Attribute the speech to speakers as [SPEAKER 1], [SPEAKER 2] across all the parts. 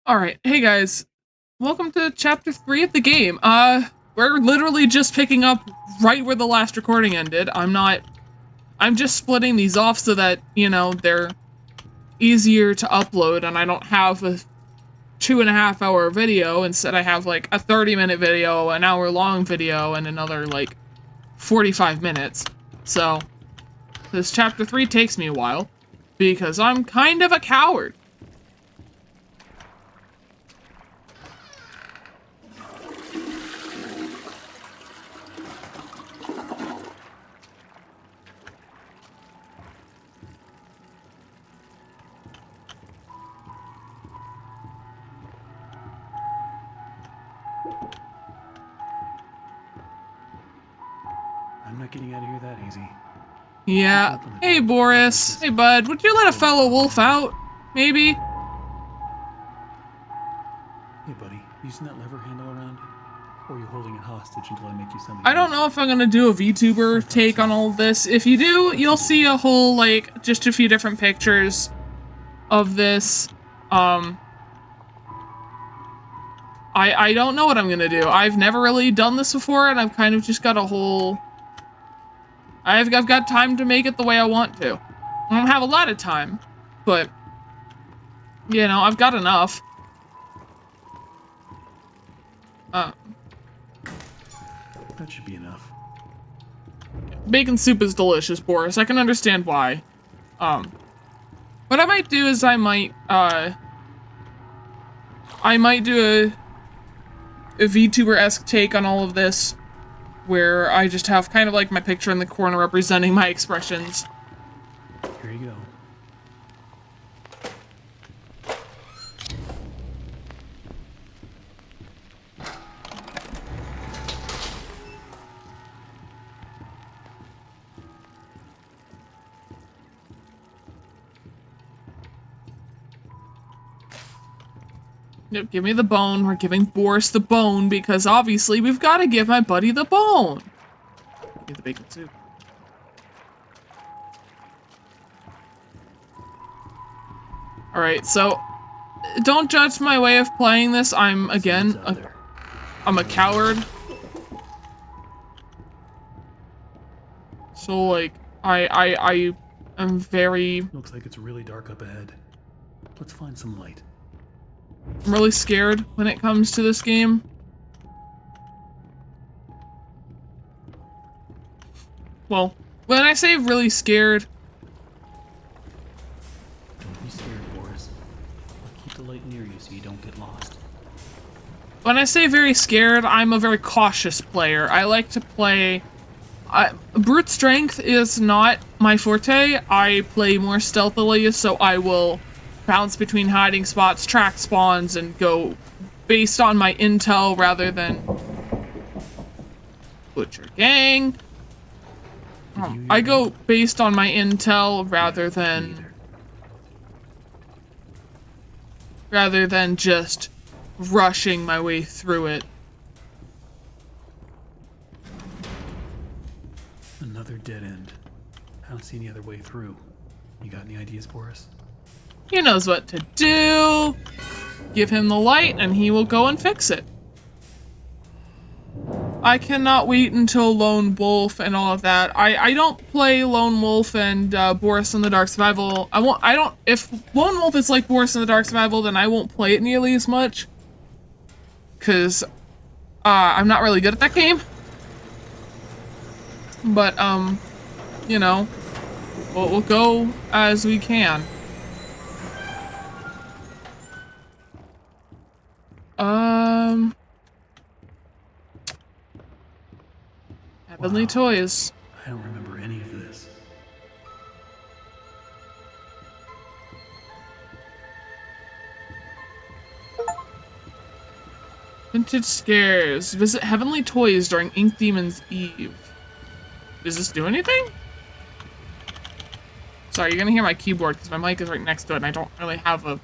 [SPEAKER 1] Alright, hey guys. Welcome to chapter 3 of the game. We're literally just picking up right where the last recording ended. I'm just splitting these off so that, you know, they're easier to upload and I don't have a 2.5 hour video. Instead I have like a 30-minute video, an hour-long video, and another like 45 minutes. So, this chapter 3 takes me a while because I'm kind of a coward.
[SPEAKER 2] I'm not getting out of here that easy.
[SPEAKER 1] Yeah. Hey, Boris. Hey, bud. Would you let a fellow wolf out? Maybe?
[SPEAKER 2] Hey, buddy. Using that lever handle around? Or are you holding it hostage until I make you something?
[SPEAKER 1] I don't know if I'm gonna do a VTuber take on all of this. If you do, you'll see a whole, like, just a few different pictures of this. I don't know what I'm gonna do. I've never really done this before, and I've kind of just got a whole... I've got time to make it the way I want to. I don't have a lot of time, but, you know, I've got enough.
[SPEAKER 2] That should be enough.
[SPEAKER 1] Bacon soup is delicious, Boris. I can understand why. What I might do is I might do a VTuber-esque take on all of this, where I just have kind of like my picture in the corner representing my expressions.
[SPEAKER 2] Here you go.
[SPEAKER 1] Yep, give me the bone. We're giving Boris the bone because obviously we've got to give my buddy the bone. Give me the bacon soup. Alright, so don't judge my way of playing this. I'm, again, I'm a coward. So, like, I am very...
[SPEAKER 2] Looks like it's really dark up ahead. Let's find some light.
[SPEAKER 1] I'm really scared when it comes to this game. Well, when I say really scared...
[SPEAKER 2] Don't be scared, Boris. I'll keep the light near you so you don't get lost.
[SPEAKER 1] When I say very scared, I'm a very cautious player. I like to play... brute strength is not my forte. I play more stealthily, so I will bounce between hiding spots, track spawns, and go based on my intel rather than... Butcher gang. I go based on my intel rather than just rushing my way through it.
[SPEAKER 2] Another dead end. I don't see any other way through. You got any ideas, Boris?
[SPEAKER 1] He knows what to do. Give him the light and he will go and fix it. I cannot wait until Lone Wolf and all of that. I don't play Lone Wolf and Boris in the Dark Survival. If Lone Wolf is like Boris in the Dark Survival, then I won't play it nearly as much. Cause I'm not really good at that game. But you know, we'll go as we can. Heavenly Toys.
[SPEAKER 2] I don't remember any of this.
[SPEAKER 1] Vintage Scares. Visit Heavenly Toys during Ink Demon's Eve. Does this do anything? Sorry, you're gonna hear my keyboard because my mic is right next to it and I don't really have a...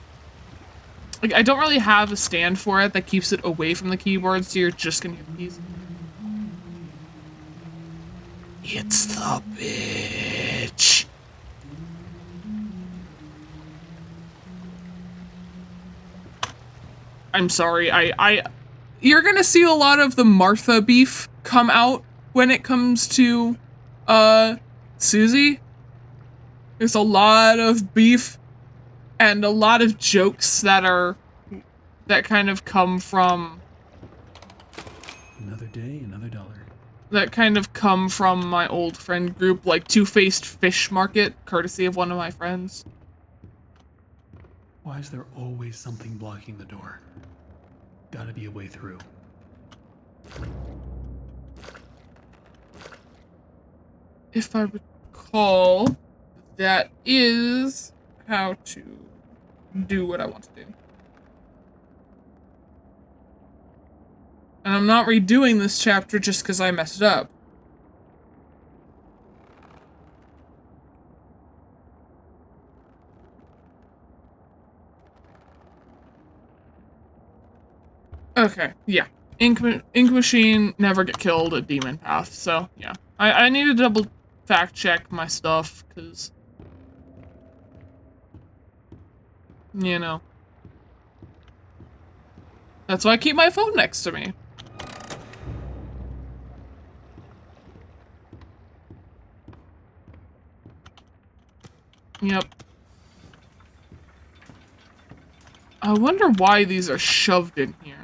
[SPEAKER 1] Like, I don't really have a stand for it that keeps it away from the keyboard, so you're just gonna hear these. It's the bitch. I'm sorry. You're gonna see a lot of the Martha beef come out when it comes to, Susie. There's a lot of beef and a lot of jokes that kind of come from...
[SPEAKER 2] Another day, another dollar.
[SPEAKER 1] That kind of come from my old friend group, like Two-Faced Fish Market, courtesy of one of my friends.
[SPEAKER 2] Why is there always something blocking the door? Gotta be a way through.
[SPEAKER 1] If I recall, that is how to do what I want to do. And I'm not redoing this chapter just because I messed it up. Okay, yeah. Ink Machine, never get killed at Demon Path, so yeah. I need to double fact check my stuff, because... You know. That's why I keep my phone next to me. Yep. I wonder why these are shoved in here.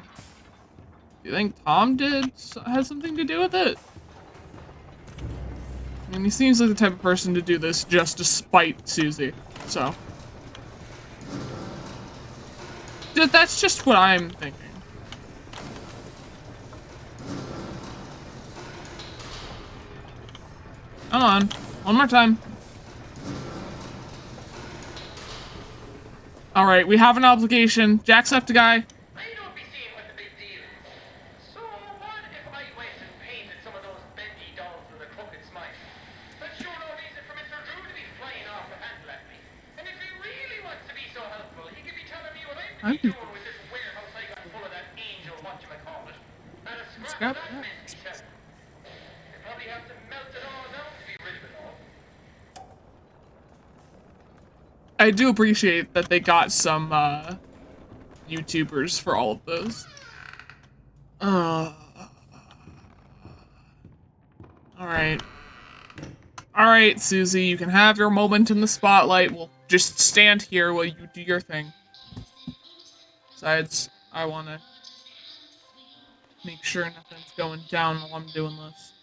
[SPEAKER 1] Do you think Tom has something to do with it? I mean, he seems like the type of person to do this just to spite Susie, so. That's just what I'm thinking. Come on, one more time. All right, we have an obligation. Jacksepticeye.
[SPEAKER 3] I don't be seeing what the big deal is. So what if I went and painted some of those bendy dolls with a crooked smile? That's sure no reason for Mr. Drew to be flying off the handle at me. And if he really wants to be so helpful, he could be telling me what I'm to be doing with this warehouse I got full of that angel whatchamacallit. And a scrap of that mess himself. They probably have to melt it all down to be rid of it all.
[SPEAKER 1] I do appreciate that they got some YouTubers for all of those. Alright. Alright, Susie, you can have your moment in the spotlight. We'll just stand here while you do your thing. Besides, I want to make sure nothing's going down while I'm doing this.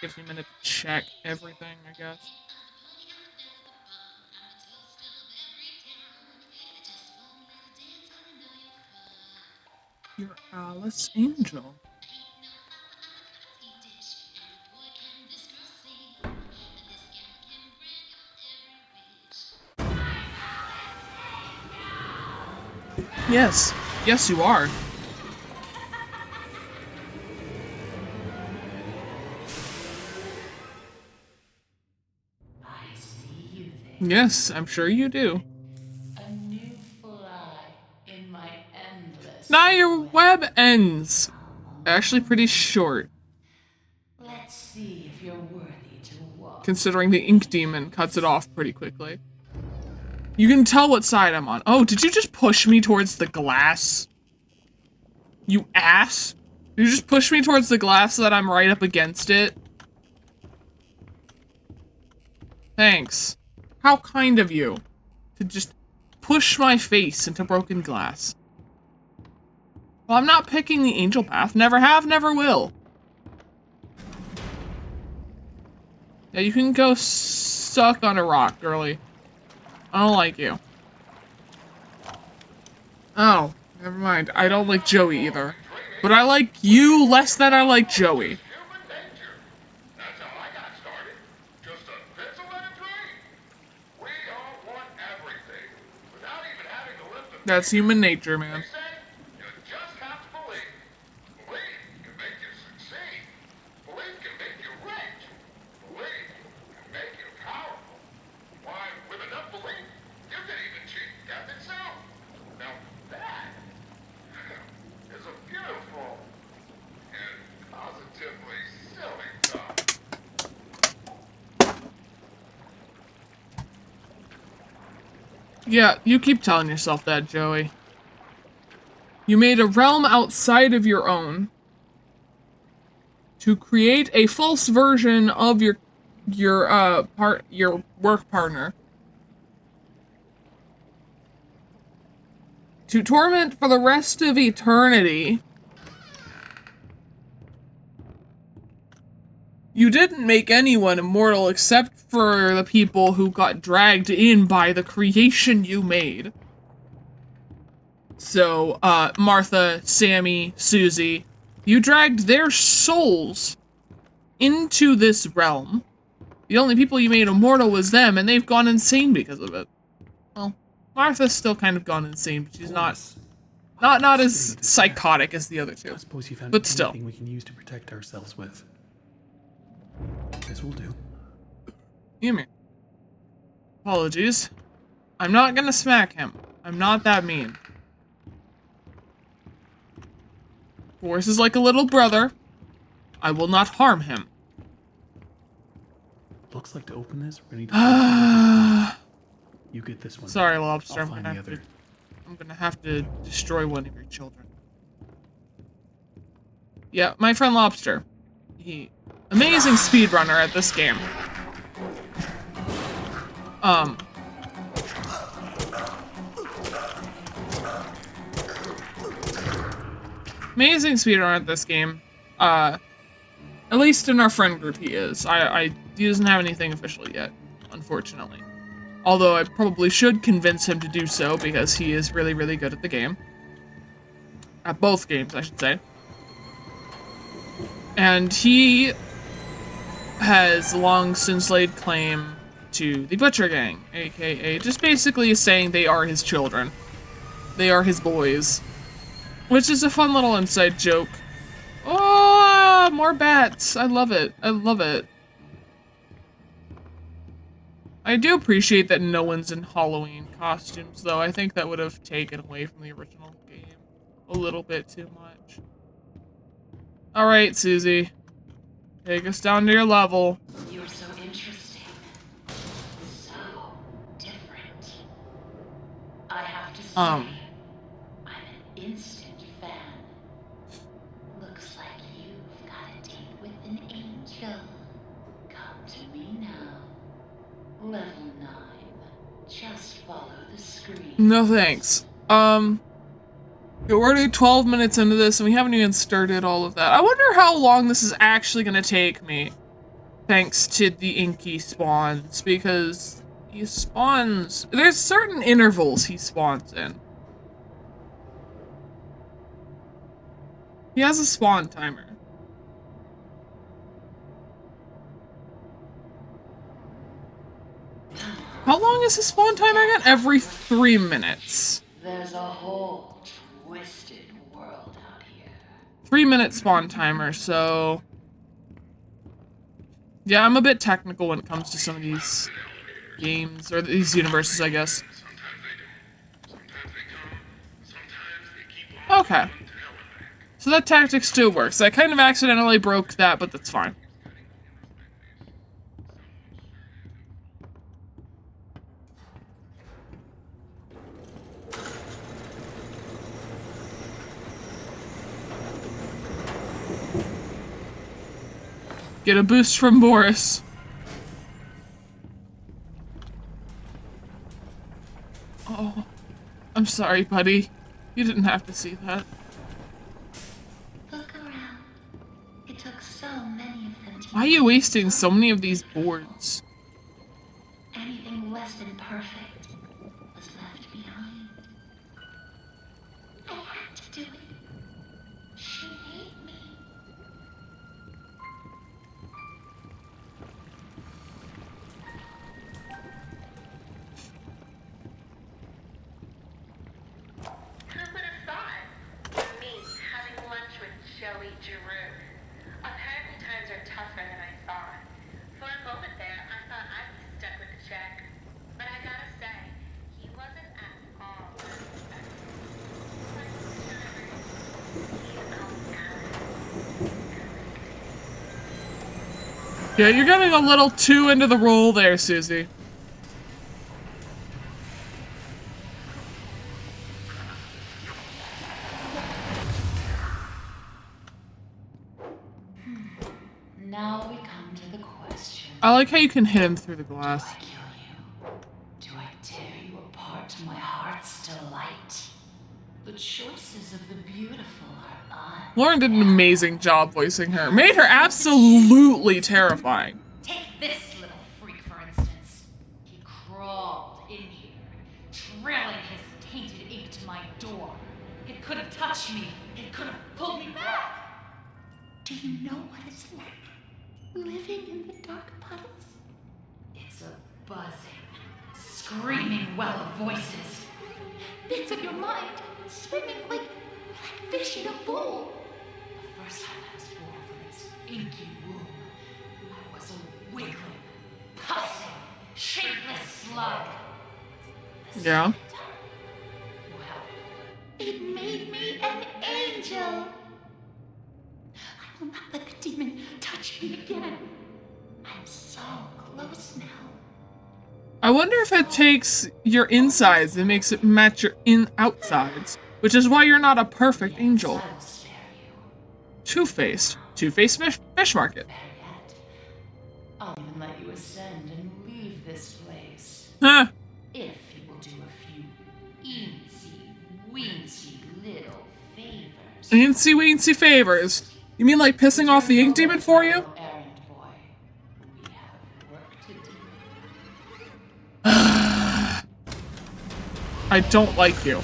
[SPEAKER 1] Gives me a minute to check everything, I guess. You're Alice Angel. Yes. Yes, you are.
[SPEAKER 4] I see you there.
[SPEAKER 1] Yes, I'm sure you do.
[SPEAKER 4] A new fly in my endless
[SPEAKER 1] Now your
[SPEAKER 4] web.
[SPEAKER 1] web ends. Actually pretty short,
[SPEAKER 4] Let's see if you're worthy to walk.
[SPEAKER 1] considering the ink demon cuts it off pretty quickly. You can tell what side I'm on. Oh, did you just push me towards the glass? You ass? You just push me towards the glass so that I'm right up against it? Thanks. How kind of you to just push my face into broken glass. Well, I'm not picking the angel path. Never have, never will. Yeah, you can go suck on a rock, girly. I don't like you. Oh, never mind. I don't like Joey either. But I like you less than I like Joey.
[SPEAKER 3] Human nature. That's how I got started. Just a pencil and a dream. We all want everything without even having to lift a
[SPEAKER 1] That's human nature, man.
[SPEAKER 3] They say you just have to believe. Belief can make you succeed. Belief can make you rich. Belief can make you powerful. Why, with enough belief, you can even cheat death itself. Now that is a beautiful and positively silly thought.
[SPEAKER 1] Yeah, you keep telling yourself that, Joey. You made a realm outside of your own to create a false version of your work partner. To torment for the rest of eternity. You didn't make anyone immortal except for the people who got dragged in by the creation you made. So, Martha, Sammy, Susie, you dragged their souls into this realm. The only people you made immortal was them, and they've gone insane because of it. Well, Martha's still kind of gone insane, but she's not as psychotic as the other two.
[SPEAKER 2] I suppose you found
[SPEAKER 1] But still.
[SPEAKER 2] anything we can use to protect ourselves with. This will do.
[SPEAKER 1] Yumi. Apologies. I'm not gonna smack him. I'm not that mean. Force is like a little brother. I will not harm him.
[SPEAKER 2] Looks like to open this, we're gonna need to you get this one.
[SPEAKER 1] Sorry, Lobster.
[SPEAKER 2] I'll find the other.
[SPEAKER 1] I'm gonna have to destroy one of your children. Yeah, my friend Lobster. Amazing speedrunner at this game. Amazing speedrunner at this game. At least in our friend group he is. He doesn't have anything official yet, unfortunately. Although I probably should convince him to do so because he is really, really good at the game. At both games, I should say. And he has long since laid claim to the Butcher Gang, aka just basically saying they are his children. They are his boys. Which is a fun little inside joke. Oh, more bats. I love it. I love it. I do appreciate that no one's in Halloween costumes, though. I think that would have taken away from the original game a little bit too much. Alright, Susie. Take us down to your level.
[SPEAKER 4] You're so interesting. So different. I have to say, I'm an instant fan. Looks like you've got a date with an angel. Come to me now. Level 9. Just follow the screen.
[SPEAKER 1] No thanks. We're already 12 minutes into this and we haven't even started all of that. I wonder how long this is actually gonna take me. Thanks to the inky spawns, because he spawns... There's certain intervals he spawns in. He has a spawn timer. How long is his spawn timer again? Every 3 minutes.
[SPEAKER 4] There's a whole twisted world out here.
[SPEAKER 1] 3-minute spawn timer, so... Yeah, I'm a bit technical when it comes to some of these games, or these universes, I guess. Okay. So that tactic still works. I kind of accidentally broke that, but that's fine. Get a boost from Boris. Oh, I'm sorry, buddy. You didn't have to see that.
[SPEAKER 4] Look around. It took so many of them to...
[SPEAKER 1] Why are you wasting so many of these boards?
[SPEAKER 4] Anything less than perfect was left behind. I had to do it. She hate me.
[SPEAKER 3] Who would have thought? Me having lunch with Joey Giroux. Apparently times are tougher than I thought. For a moment there, I thought I'd be stuck with a check. But I gotta say, he wasn't at all unexpected.
[SPEAKER 1] Yeah, you're getting a little too into the role there, Susie.
[SPEAKER 4] Now we come to the question.
[SPEAKER 1] I like how you can hit him through the glass.
[SPEAKER 4] Do I kill you? Do I tear you apart to my heart's delight? The choices of the beautiful are
[SPEAKER 1] Lauren did an amazing job voicing her. Made her absolutely terrifying.
[SPEAKER 4] Take this little freak, for instance. He crawled in here, trailing his tainted ink to my door. It could have touched me. It could have pulled me back. Do you know what it's like living in the dark puddles? It's a buzzing, screaming well of voices. Bits of your mind swimming like fish in a bowl. The first time I was born from its inky womb, I was a wiggling, pulsing, shapeless slug. The
[SPEAKER 1] Yeah.
[SPEAKER 4] second time, well, it made me an angel. I will not let the demon touch me again. I'm so close now.
[SPEAKER 1] I wonder if it takes your insides and makes it match your outsides, which is why you're not a perfect angel.
[SPEAKER 4] I will spare you.
[SPEAKER 1] Two-faced. Two-faced fish market.
[SPEAKER 4] Better yet, I'll even let you ascend and leave this place.
[SPEAKER 1] Huh.
[SPEAKER 4] If you will do a few eensy-weensy little favors.
[SPEAKER 1] Eensy-weensy favors. You mean like pissing off the ink demon for you?
[SPEAKER 4] Errand boy, we have work to do.
[SPEAKER 1] I don't like you.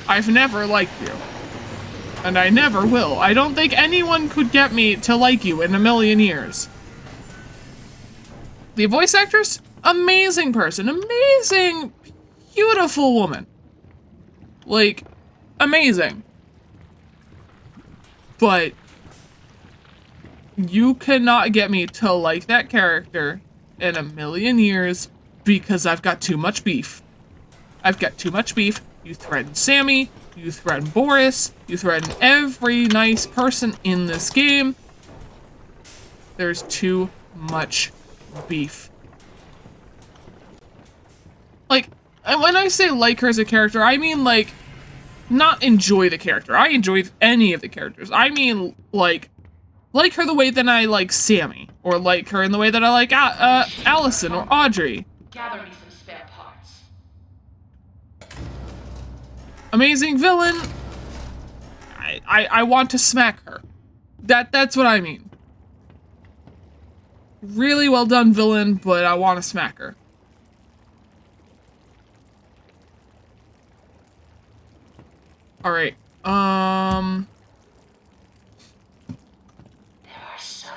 [SPEAKER 1] I've never liked you. And I never will. I don't think anyone could get me to like you in a million years. The voice actress? Amazing person. Amazing, beautiful woman. Like, amazing. But you cannot get me to like that character in a million years because I've got too much beef. I've got too much beef. You threaten Sammy, you threaten Boris, you threaten every nice person in this game. There's too much beef. Like, and when I say like her as a character, I mean like, not enjoy the character. I enjoy any of the characters. I mean like her the way that I like Sammy, or like her in the way that I like Allison or Audrey.
[SPEAKER 3] Gather me some spare parts.
[SPEAKER 1] Amazing villain. I want to smack her. That's what I mean. Really well done villain, but I want to smack her. All right.
[SPEAKER 4] There are so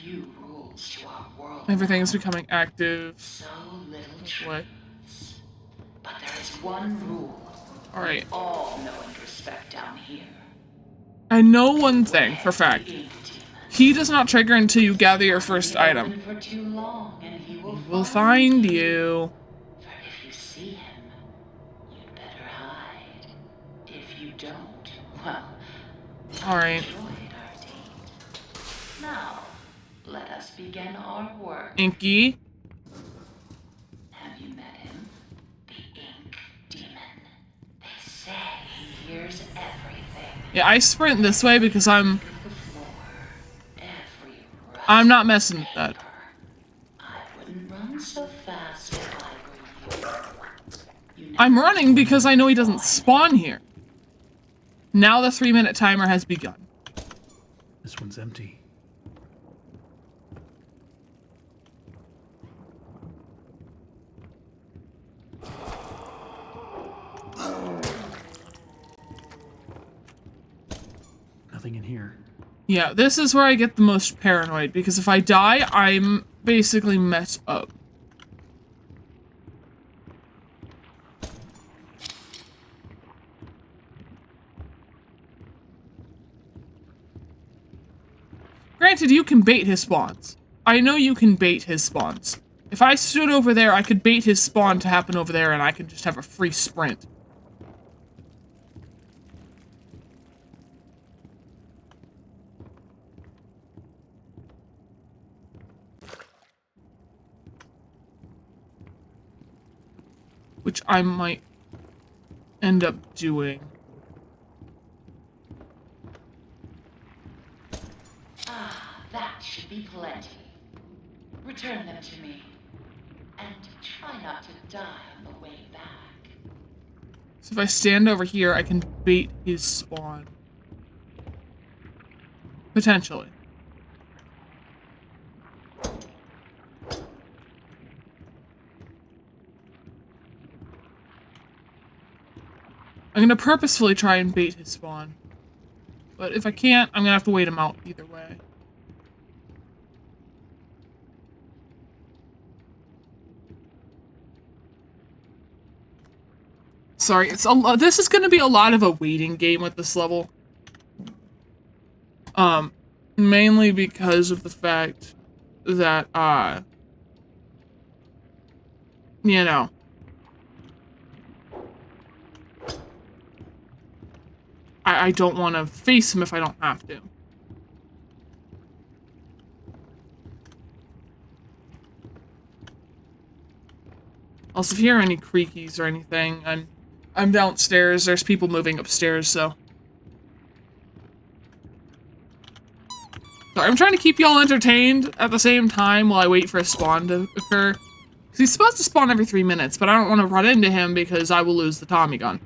[SPEAKER 4] few rules to our world.
[SPEAKER 1] Everything is becoming active.
[SPEAKER 4] So little
[SPEAKER 1] What?
[SPEAKER 4] truths. But there is one rule
[SPEAKER 1] All right.
[SPEAKER 4] all know and respect down here.
[SPEAKER 1] I know one thing for fact.
[SPEAKER 4] The ink demon.
[SPEAKER 1] He does not trigger until you gather your first item.
[SPEAKER 4] For too long, and he will
[SPEAKER 1] We'll find you.
[SPEAKER 4] For if you see him, you'd better hide. If you don't, well,
[SPEAKER 1] All right.
[SPEAKER 4] enjoyed our date. Now, let us begin our work.
[SPEAKER 1] Inky.
[SPEAKER 4] Have you met him? The ink demon. They say he hears everything.
[SPEAKER 1] Yeah, I sprint this way because
[SPEAKER 4] The floor. Every rust
[SPEAKER 1] I'm not messing with that.
[SPEAKER 4] paper. I wouldn't run so fast if I were you. You
[SPEAKER 1] I'm running because I know he doesn't spawn here. Now the 3-minute timer has begun.
[SPEAKER 2] This one's empty. Nothing in here.
[SPEAKER 1] Yeah, this is where I get the most paranoid because if I die, I'm basically messed up. Granted, you can bait his spawns. I know you can bait his spawns. If I stood over there, I could bait his spawn to happen over there and I could just have a free sprint. Which I might end up doing.
[SPEAKER 4] I should be plenty. Return them to me. And try not to die on the way back.
[SPEAKER 1] So if I stand over here, I can bait his spawn. Potentially. I'm gonna purposefully try and bait his spawn. But if I can't, I'm gonna have to wait him out either way. Sorry, it's this is gonna be a lot of a waiting game with this level. Mainly because of the fact that, you know, I don't want to face him if I don't have to. Also, if you hear any creakies or anything, I'm downstairs. There's people moving upstairs, so. Sorry, I'm trying to keep y'all entertained at the same time while I wait for a spawn to occur. Because he's supposed to spawn every 3 minutes, but I don't want to run into him because I will lose the Tommy gun.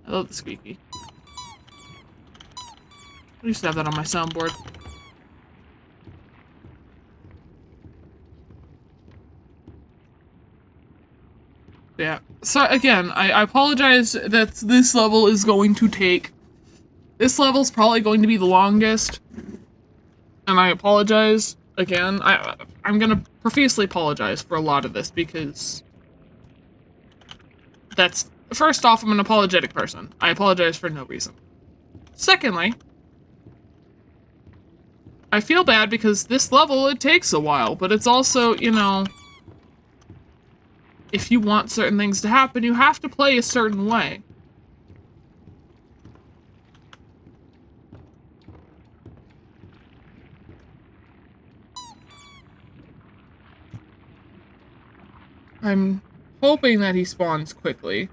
[SPEAKER 1] I love the squeaky. I used to have that on my soundboard. Yeah. So again, I apologize that this level is going to take... This level's probably going to be the longest. And I apologize. Again, I'm gonna profusely apologize for a lot of this because... That's... First off, I'm an apologetic person. I apologize for no reason. Secondly, I feel bad because this level, it takes a while, but it's also, you know... If you want certain things to happen, you have to play a certain way. I'm hoping that he spawns quickly.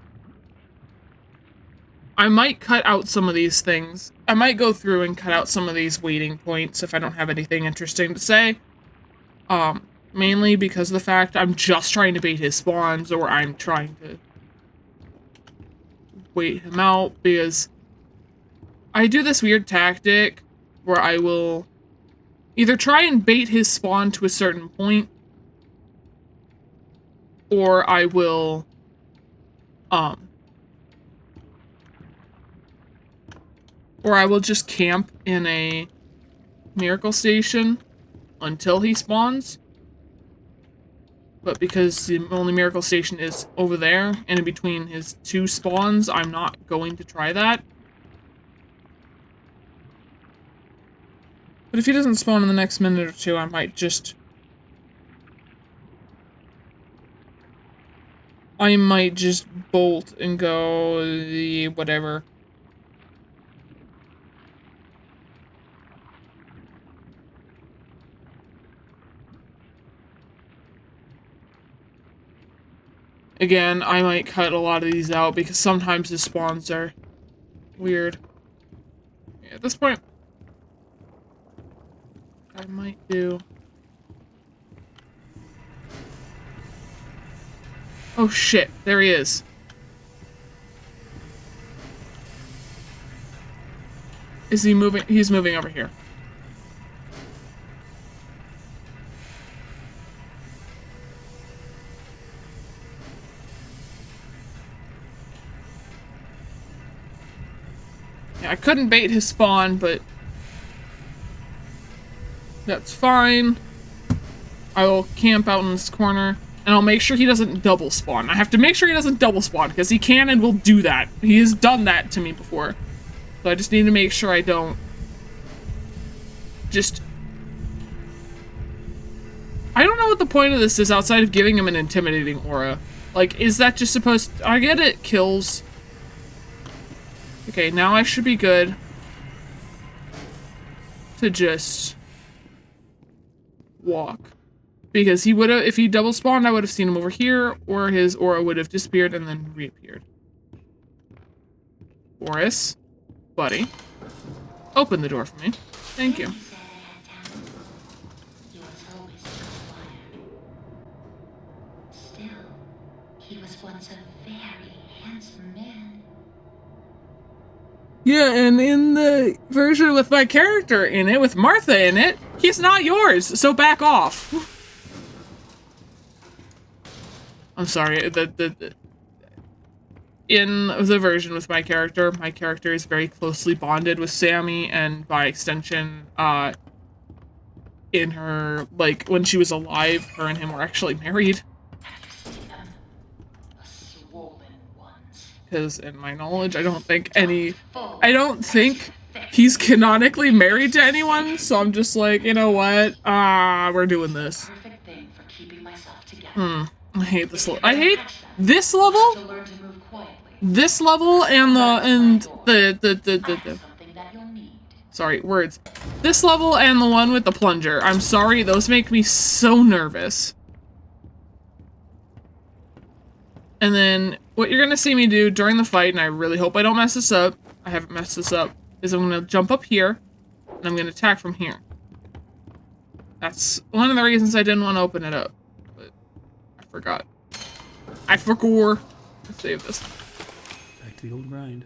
[SPEAKER 1] I might cut out some of these things. I might go through and cut out some of these waiting points if I don't have anything interesting to say. Mainly because of the fact I'm just trying to bait his spawns, or I'm trying to wait him out, because I do this weird tactic where I will either try and bait his spawn to a certain point, or I will, just camp in a miracle station until he spawns. But because the only miracle station is over there, and in between his two spawns, I'm not going to try that. But if he doesn't spawn in the next minute or two, I might just... bolt and go... whatever. Again, I might cut a lot of these out because sometimes the spawns are weird. Yeah, at this point, I might do... Oh shit, there he is. Is he moving? He's moving over here. Yeah, I couldn't bait his spawn, but that's fine. I will camp out in this corner, and I'll make sure he doesn't double spawn. I have to make sure he doesn't double spawn, because he can and will do that. He has done that to me before. So I just need to make sure I don't just... I don't know what the point of this is outside of giving him an intimidating aura. Like, is that just supposed... I get it, kills... Okay, now I should be good to just walk. Because he would have, if he double spawned, I would have seen him over here, or his aura would have disappeared and then reappeared. Boris, buddy. Open the door for me. Thank you.
[SPEAKER 4] He said I had talent. He was always required. Still, he was once a very handsome man.
[SPEAKER 1] Yeah, and in the version with my character in it, with Martha in it, he's not yours, so back off. I'm sorry, in the version with my character is very closely bonded with Sammy, and by extension, in her, like, when she was alive, her and him were actually married.
[SPEAKER 4] Have you seen them? The swollen ones.
[SPEAKER 1] Because in my knowledge, I don't think he's canonically married to anyone, so I'm just like, you know what? We're doing this.
[SPEAKER 4] Perfect thing for keeping myself together.
[SPEAKER 1] I hate this level. I hate this level,
[SPEAKER 4] To learn to move quietly.
[SPEAKER 1] this level, and the
[SPEAKER 4] Something that you'll need.
[SPEAKER 1] sorry, words. This level and the one with the plunger. I'm sorry, those make me so nervous. And then what you're gonna see me do during the fight, and I really hope I don't mess this up, I haven't messed this up, is I'm gonna jump up here, and I'm gonna attack from here. That's one of the reasons I didn't want to open it up. But I forgot. I forgot. Let's save this.
[SPEAKER 2] Back to the old grind.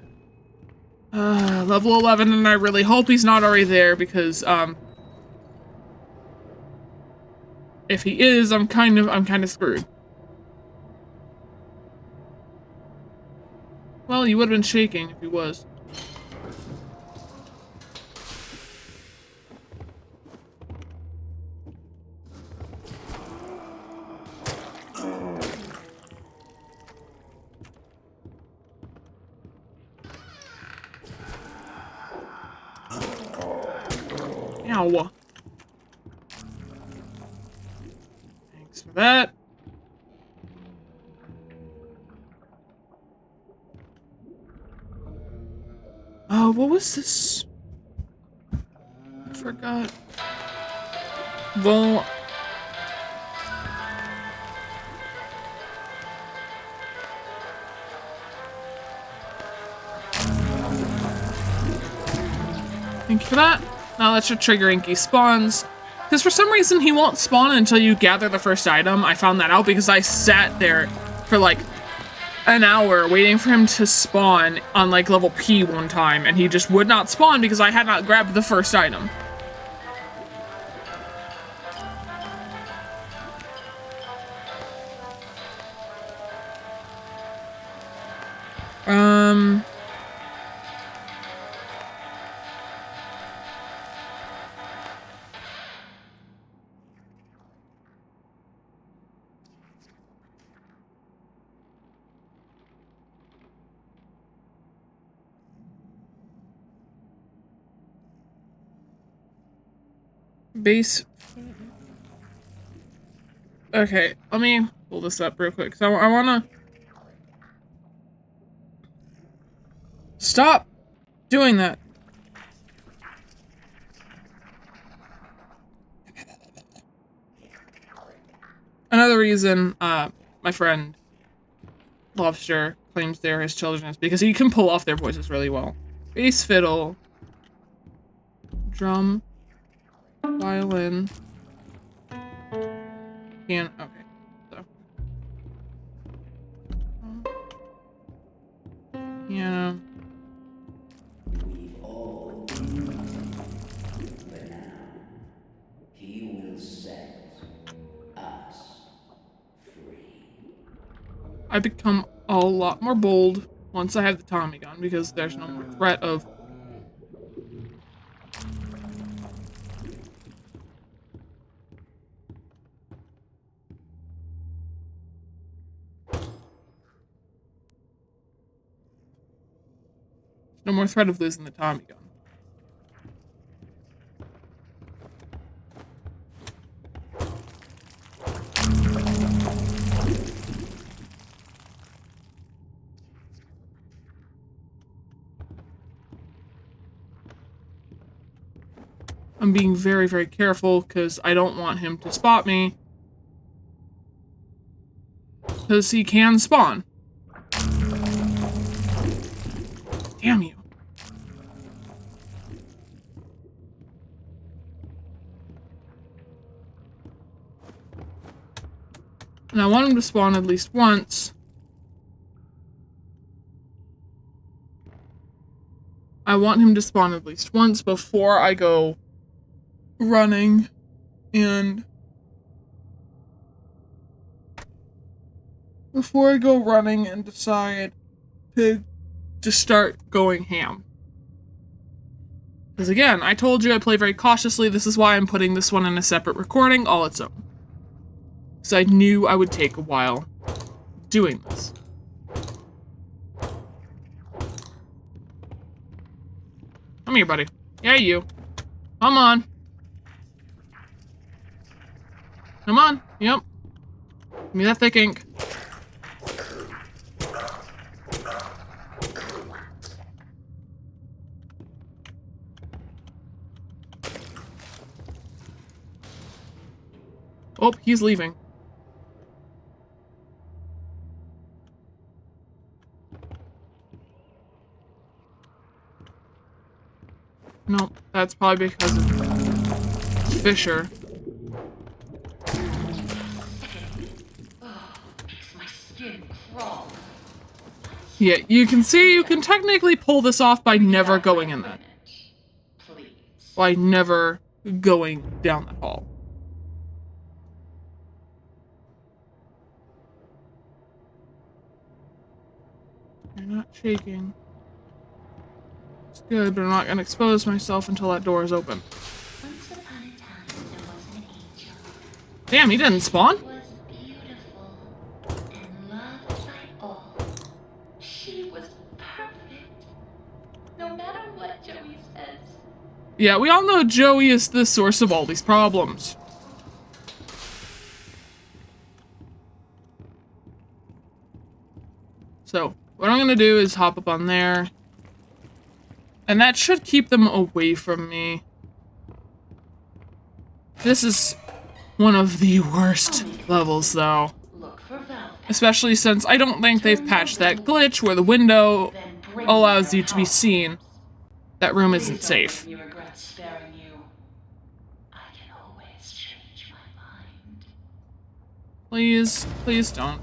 [SPEAKER 1] Level 11, and I really hope he's not already there, because, if he is, I'm kind of screwed. Well, you would have been shaking if he was. Ow. Thanks for that. Oh, what was this? I forgot. Well... Thank you for that. Now that should trigger Inky spawns. Because for some reason he won't spawn until you gather the first item. I found that out because I sat there for like an hour waiting for him to spawn on like level P one time, and he just would not spawn because I had not grabbed the first item. Base. Okay, let me pull this up real quick. So I wanna stop doing that. Another reason, my friend Lobster claims they're his children is because he can pull off their voices really well. Bass, fiddle, drum, violin, piano. Okay, so piano.
[SPEAKER 5] We've all been, but now he will set us free.
[SPEAKER 1] I become a lot more bold once I have the Tommy gun because there's no more threat of losing the Tommy gun. I'm being very, very careful because I don't want him to spot me. Because he can spawn. Damn you. And I want him to spawn at least once. I want him to spawn at least once before I go running and decide to just start going ham. Because again, I told you I play very cautiously. This is why I'm putting this one in a separate recording all its own. Because I knew I would take a while doing this. Come here, buddy. Yeah, you. Come on. Come on. Yep. Give me that thick ink. Oh, he's leaving. No, that's probably because of Fisher.
[SPEAKER 4] Makes my skin crawl.
[SPEAKER 1] Yeah, you can see you can technically pull this off by never going in that.
[SPEAKER 4] Please.
[SPEAKER 1] By never going down that hall. You're not shaking. It's good, but I'm not gonna expose myself until that door is open.
[SPEAKER 6] Once upon a time, there was an angel.
[SPEAKER 1] Damn, he didn't spawn?
[SPEAKER 6] She was beautiful and loved by all. She was perfect. No matter what Joey says.
[SPEAKER 1] Yeah, we all know Joey is the source of all these problems. So, what I'm gonna do is hop up on there. And that should keep them away from me. This is one of the worst levels, though.
[SPEAKER 4] Look for Valve.
[SPEAKER 1] Especially since I don't think they've patched that glitch where the window
[SPEAKER 4] Then bring
[SPEAKER 1] allows
[SPEAKER 4] me
[SPEAKER 1] you
[SPEAKER 4] your
[SPEAKER 1] to be
[SPEAKER 4] help.
[SPEAKER 1] seen. That room
[SPEAKER 4] Please
[SPEAKER 1] isn't
[SPEAKER 4] don't
[SPEAKER 1] safe.
[SPEAKER 4] make me regret sparing you. I can always change my mind.
[SPEAKER 1] Please, please don't.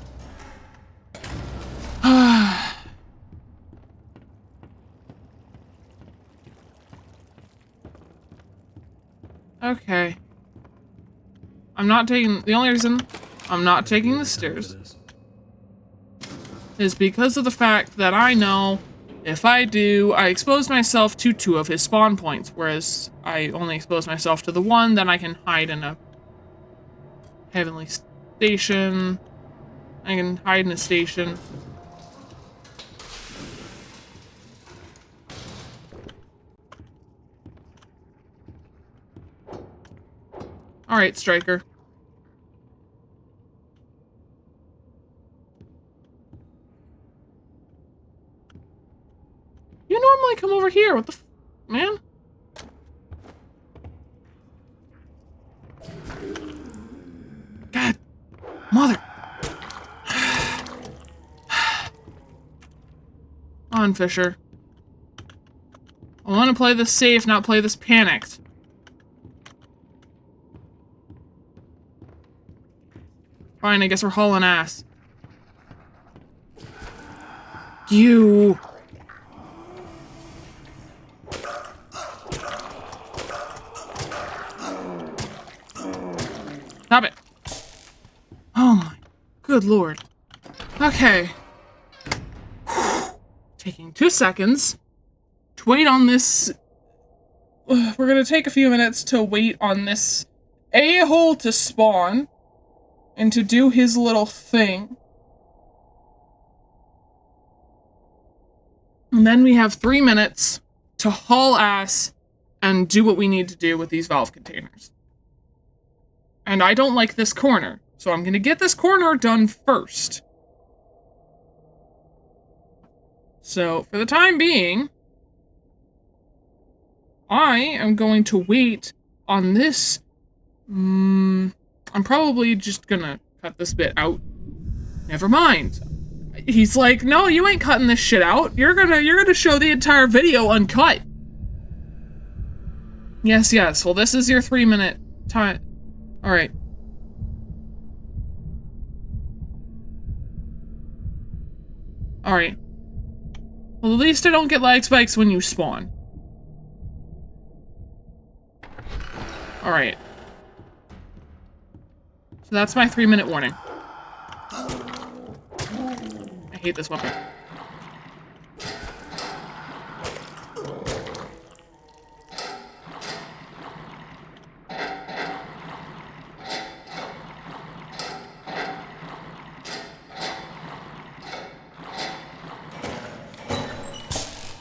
[SPEAKER 1] Okay. I'm not taking, the only reason I'm not taking the stairs is because of the fact that I know if I do, I expose myself to 2 of his spawn points, whereas I only expose myself to the 1, then I can hide in a heavenly station. I can hide in a station. Alright, Striker. You normally come over here. What the man? God. Mother. On, Fisher. I want to play this safe, not play this panicked. Fine, I guess we're hauling ass. You. Stop it. Oh my good lord. Okay. Taking 2 seconds to wait on this. We're gonna take a few minutes to wait on this a-hole to spawn and to do his little thing. And then we have 3 minutes to haul ass and do what we need to do with these valve containers. And I don't like this corner, so I'm gonna get this corner done first. So, for the time being, I am going to wait on this. I'm probably just gonna cut this bit out. Never mind. He's like, no, you ain't cutting this shit out. You're gonna show the entire video uncut. Yes, yes. Well, this is your 3-minute time. All right. Alright. Well, at least I don't get lag spikes when you spawn. Alright. So that's my 3-minute warning. I hate this weapon.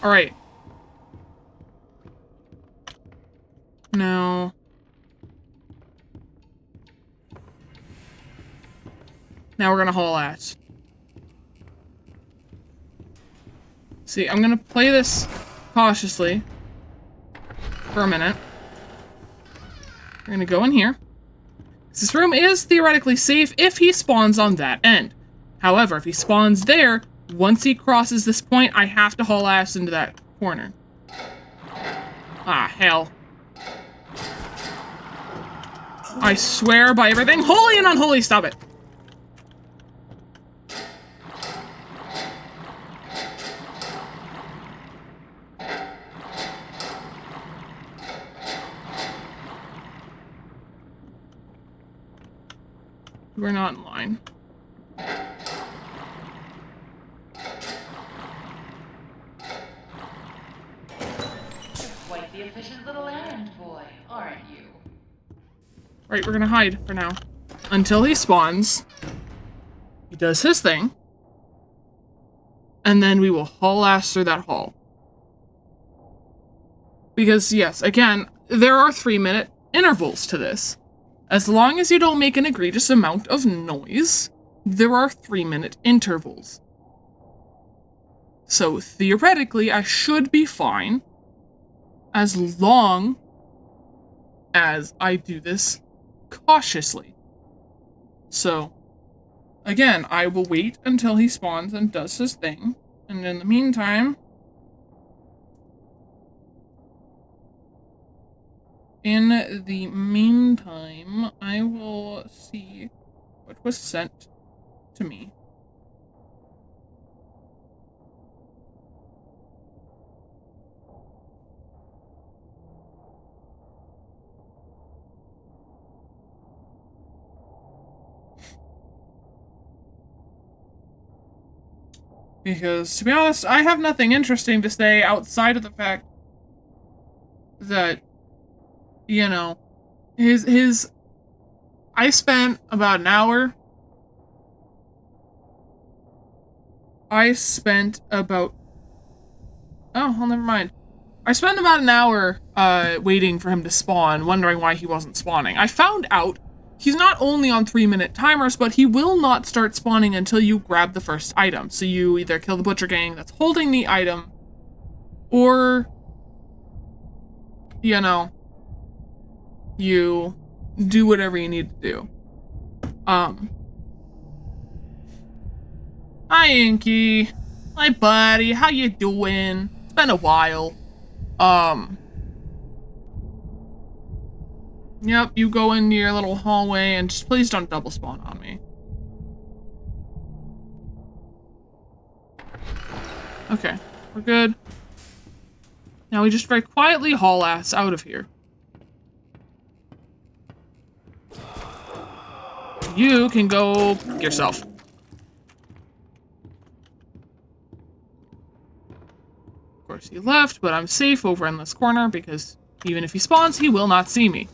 [SPEAKER 1] Alright. No. Now we're gonna haul ass. See, I'm gonna play this cautiously for a minute. We're gonna go in here. This room is theoretically safe if he spawns on that end. However, if he spawns there, once he crosses this point, I have to haul ass into that corner. Ah, hell. I swear by everything holy and unholy, stop it. We're not in line.
[SPEAKER 4] Quite the efficient little errand boy, aren't you?
[SPEAKER 1] Right, we're gonna hide for now. Until he spawns. He does his thing. And then we will haul ass through that hall. Because, yes, again, there are 3-minute intervals to this. As long as you don't make an egregious amount of noise, there are 3-minute intervals. So, theoretically, I should be fine. As long as I do this cautiously. So, again, I will wait until he spawns and does his thing. And in the meantime... I will see what was sent to me. Because, to be honest, I have nothing interesting to say outside of the fact that, you know, I spent about an hour. Oh, well, never mind. I spent about an hour, waiting for him to spawn, wondering why he wasn't spawning. I found out he's not only on 3-minute timers, but he will not start spawning until you grab the first item. So you either kill the butcher gang that's holding the item, or, you know, you do whatever you need to do. Hi, Inky. Hi, buddy. How you doing? It's been a while. Yep, you go into your little hallway and just please don't double spawn on me. Okay, we're good. Now we just very quietly haul ass out of here. You can go yourself. Of course he left, but I'm safe over in this corner because even if he spawns, he will not see me.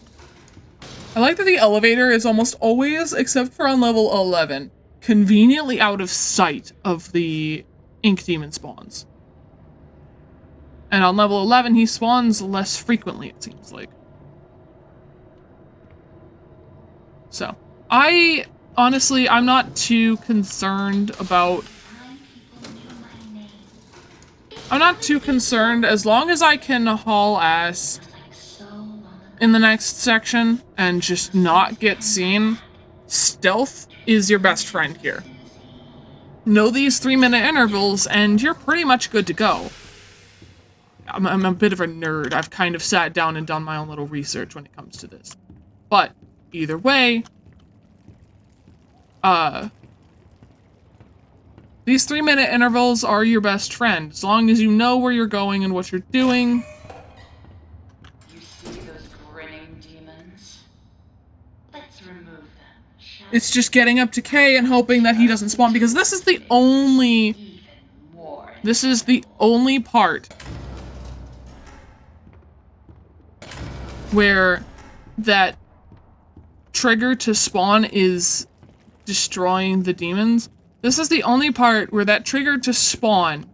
[SPEAKER 1] I like that the elevator is almost always, except for on level 11, conveniently out of sight of the ink demon spawns. And on level 11, he spawns less frequently, it seems like. So, honestly, I'm not too concerned about... I'm not too concerned as long as I can haul ass in the next section and just not get seen. Stealth is your best friend here. Know these 3-minute intervals and you're pretty much good to go. I'm a bit of a nerd. I've kind of sat down and done my own little research when it comes to this. But either way, the These 3-minute intervals are your best friend, as long as you know where you're going and what you're doing.
[SPEAKER 4] You see those grinning demons? Let's remove them, shall
[SPEAKER 1] It's just getting up to K and hoping that he doesn't spawn, because this is the only part where that trigger to spawn is destroying the demons. This is the only part where that trigger to spawn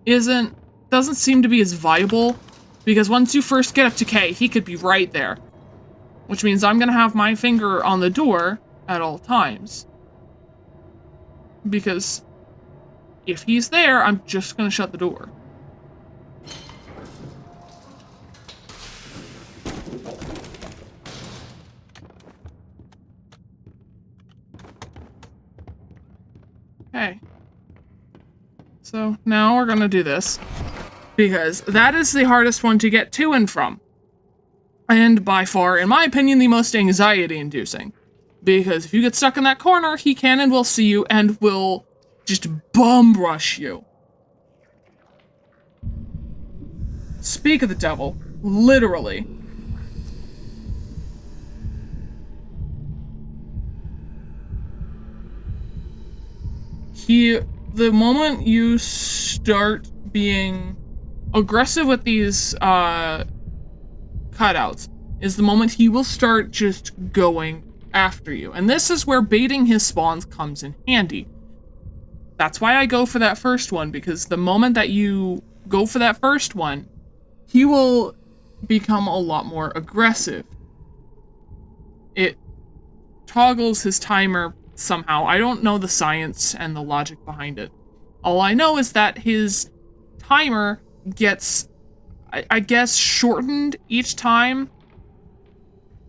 [SPEAKER 1] doesn't seem to be as viable, because once you first get up to K, he could be right there. Which means I'm gonna have my finger on the door at all times. Because if he's there, I'm just gonna shut the door. Okay. So now we're gonna do this, because that is the hardest one to get to and from. And by far, in my opinion, the most anxiety-inducing. Because if you get stuck in that corner, he can and will see you and will just bum rush you. Speak of the devil. Literally. The moment you start being aggressive with these, cutouts, is the moment he will start just going after you. And this is where baiting his spawns comes in handy. That's why I go for that first one, because the moment that you go for that first one, he will become a lot more aggressive. It toggles his timer somehow. I don't know the science and the logic behind it. All I know is that his timer gets, I guess, shortened each time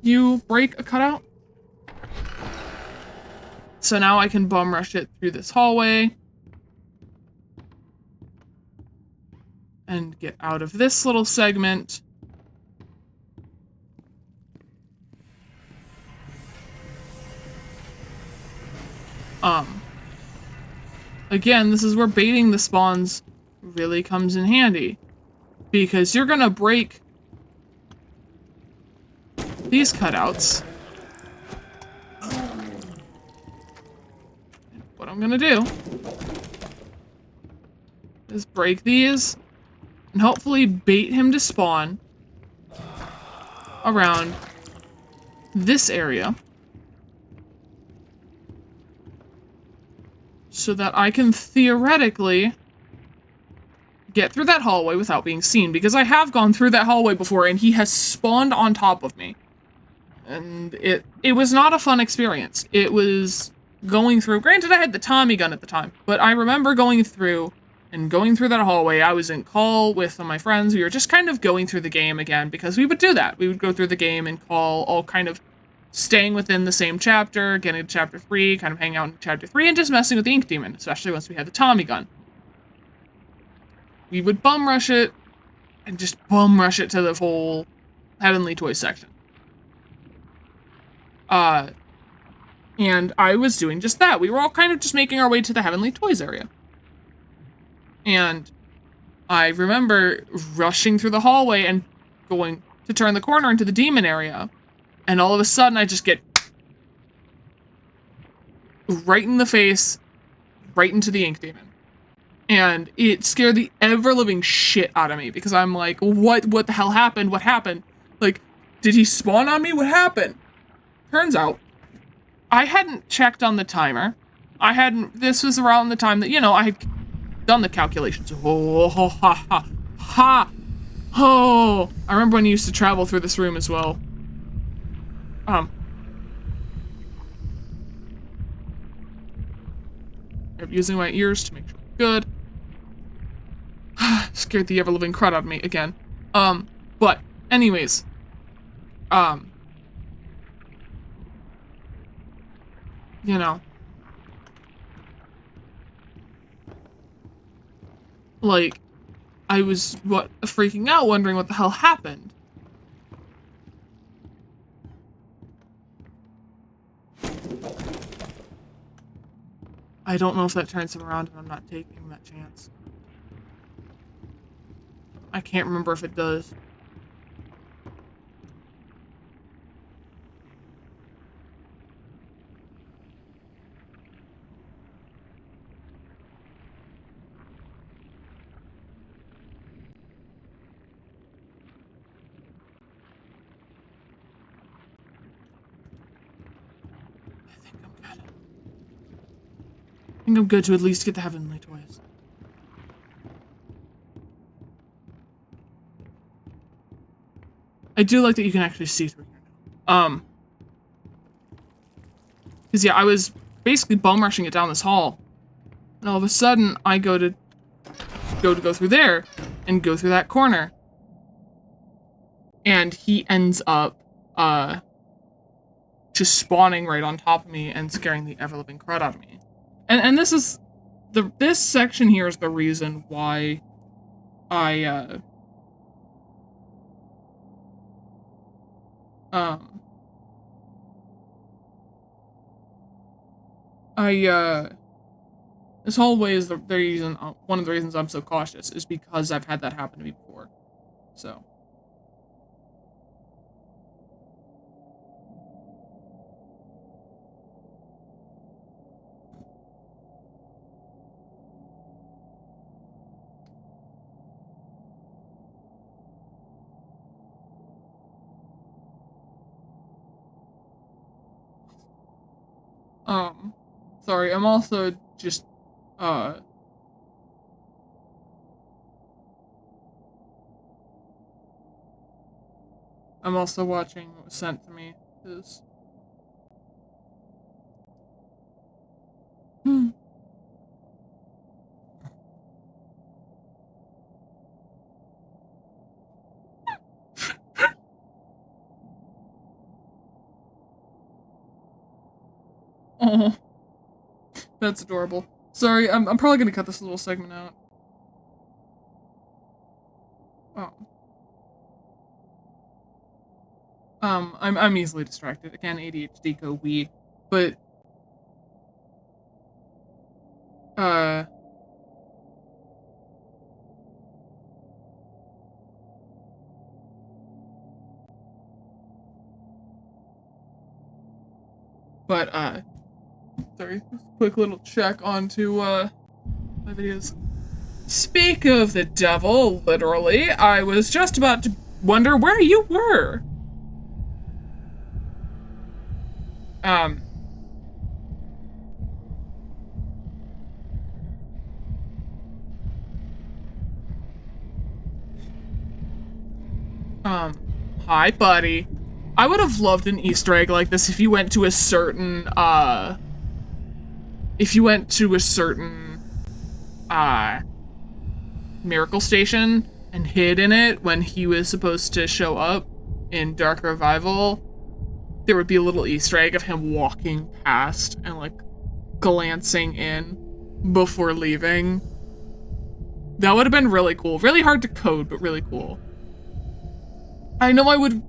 [SPEAKER 1] you break a cutout. So now I can bum rush it through this hallway. And get out of this little segment. Again, this is where baiting the spawns really comes in handy. Because you're gonna break these cutouts. And what I'm gonna do is break these and hopefully bait him to spawn around this area so that I can theoretically get through that hallway without being seen, because I have gone through that hallway before and he has spawned on top of me. And it was not a fun experience. It was going through, granted I had the Tommy gun at the time, but I remember going through that hallway. I was in call with my friends. We were just kind of going through the game again, because we would do that. We would go through the game and call, all kind of staying within the same chapter, getting to chapter 3, kind of hanging out in chapter 3, and just messing with the Ink Demon, especially once we had the Tommy gun. We would bum rush it, and just bum rush it to the whole Heavenly Toys section. And I was doing just that. We were all kind of just making our way to the Heavenly Toys area. And I remember rushing through the hallway and going to turn the corner into the demon area. And all of a sudden, I just get right in the face, right into the Ink Demon. And it scared the ever-living shit out of me, because I'm like, what the hell happened? What happened? Like, did he spawn on me? What happened? Turns out, I hadn't checked on the timer. This was around the time that, I had done the calculations. Oh, I remember when he used to travel through this room as well. I'm using my ears to make sure I'm good. Scared the ever-living crud out of me again. But anyways, like, I was freaking out, wondering what the hell happened. I don't know if that turns him around, and I'm not taking that chance. I can't remember if it does. I think I'm good to at least get the heavenly toys. I do like that you can actually see through here now. Because yeah, I was basically bum rushing it down this hall. And all of a sudden, I go through there and go through that corner. And he ends up, just spawning right on top of me and scaring the ever-living crud out of me. And this is, this section here is the reason why I, this hallway is the reason, one of the reasons I'm so cautious is because I've had that happen to me before. So. Sorry, I'm also just, I'm also watching what was sent to me, because... Oh, that's adorable. Sorry, I'm probably gonna cut this little segment out. Oh. I'm easily distracted. Again, ADHD go wee. But, sorry, quick little check onto, my videos. Speak of the devil, literally, I was just about to wonder where you were. Hi, buddy. I would have loved an Easter egg like this if you went to a certain, Miracle Station and hid in it when he was supposed to show up in Dark Revival. There would be a little Easter egg of him walking past and, like, glancing in before leaving. That would have been really cool. Really hard to code, but really cool. I know I would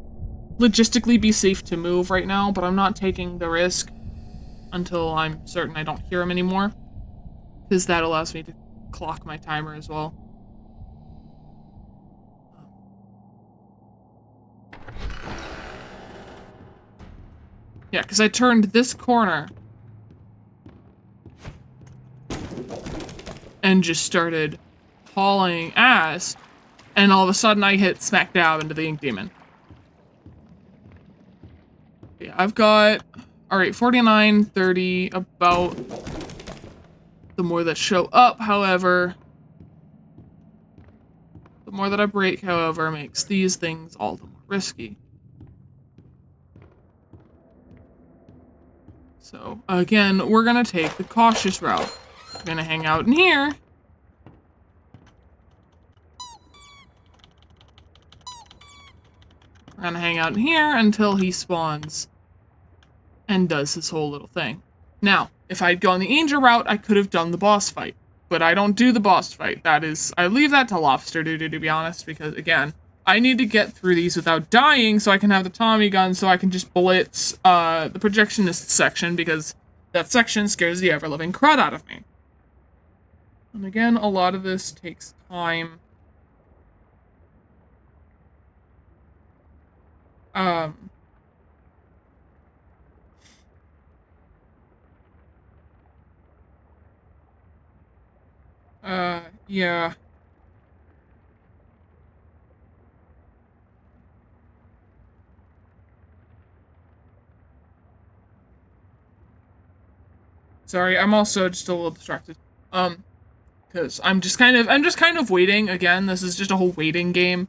[SPEAKER 1] logistically be safe to move right now, but I'm not taking the risk until I'm certain I don't hear him anymore. Because that allows me to clock my timer as well. Yeah, because I turned this corner and just started hauling ass, and all of a sudden I hit smack dab into the Ink Demon. Yeah, I've got, alright, 49, 30, about. The more that show up, however, the more that I break, however, makes these things all the more risky. So, again, we're gonna take the cautious route. We're gonna hang out in here. We're gonna hang out in here until he spawns and does his whole little thing. Now, if I'd gone the angel route, I could have done the boss fight. But I don't do the boss fight. That is, I leave that to Lobster Duty, to be honest, because, again, I need to get through these without dying so I can have the Tommy gun so I can just blitz the projectionist section, because That section scares the ever-living crud out of me. And again, a lot of this takes time. Yeah. Sorry, I'm also just a little distracted. Because I'm just kind of waiting. Again, this is just a whole waiting game.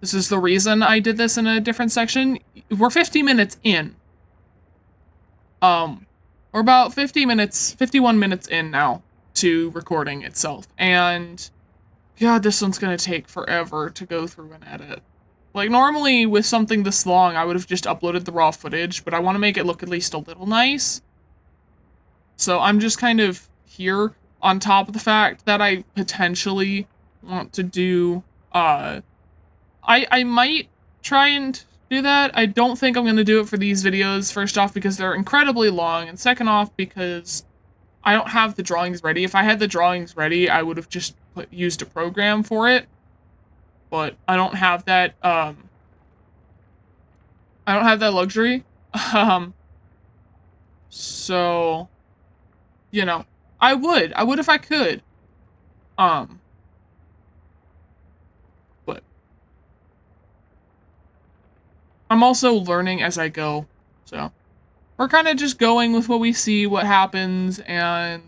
[SPEAKER 1] This is the reason I did this in a different section. We're 50 minutes in. We're about 51 minutes in now to recording itself. And God, this one's gonna take forever to go through and edit. Like, normally with something this long, I would have just uploaded the raw footage, but I want to make it look at least a little nice. So I'm just kind of here on top of the fact that I potentially want to do, I might try and do that. I don't think I'm going to do it for these videos, first off, because they're incredibly long, and second off, because I don't have the drawings ready. If I had the drawings ready, I would have just used a program for it. But I don't have that, I don't have that luxury. So, you know, I would if I could. But I'm also learning as I go, so we're kind of just going with what we see, what happens, and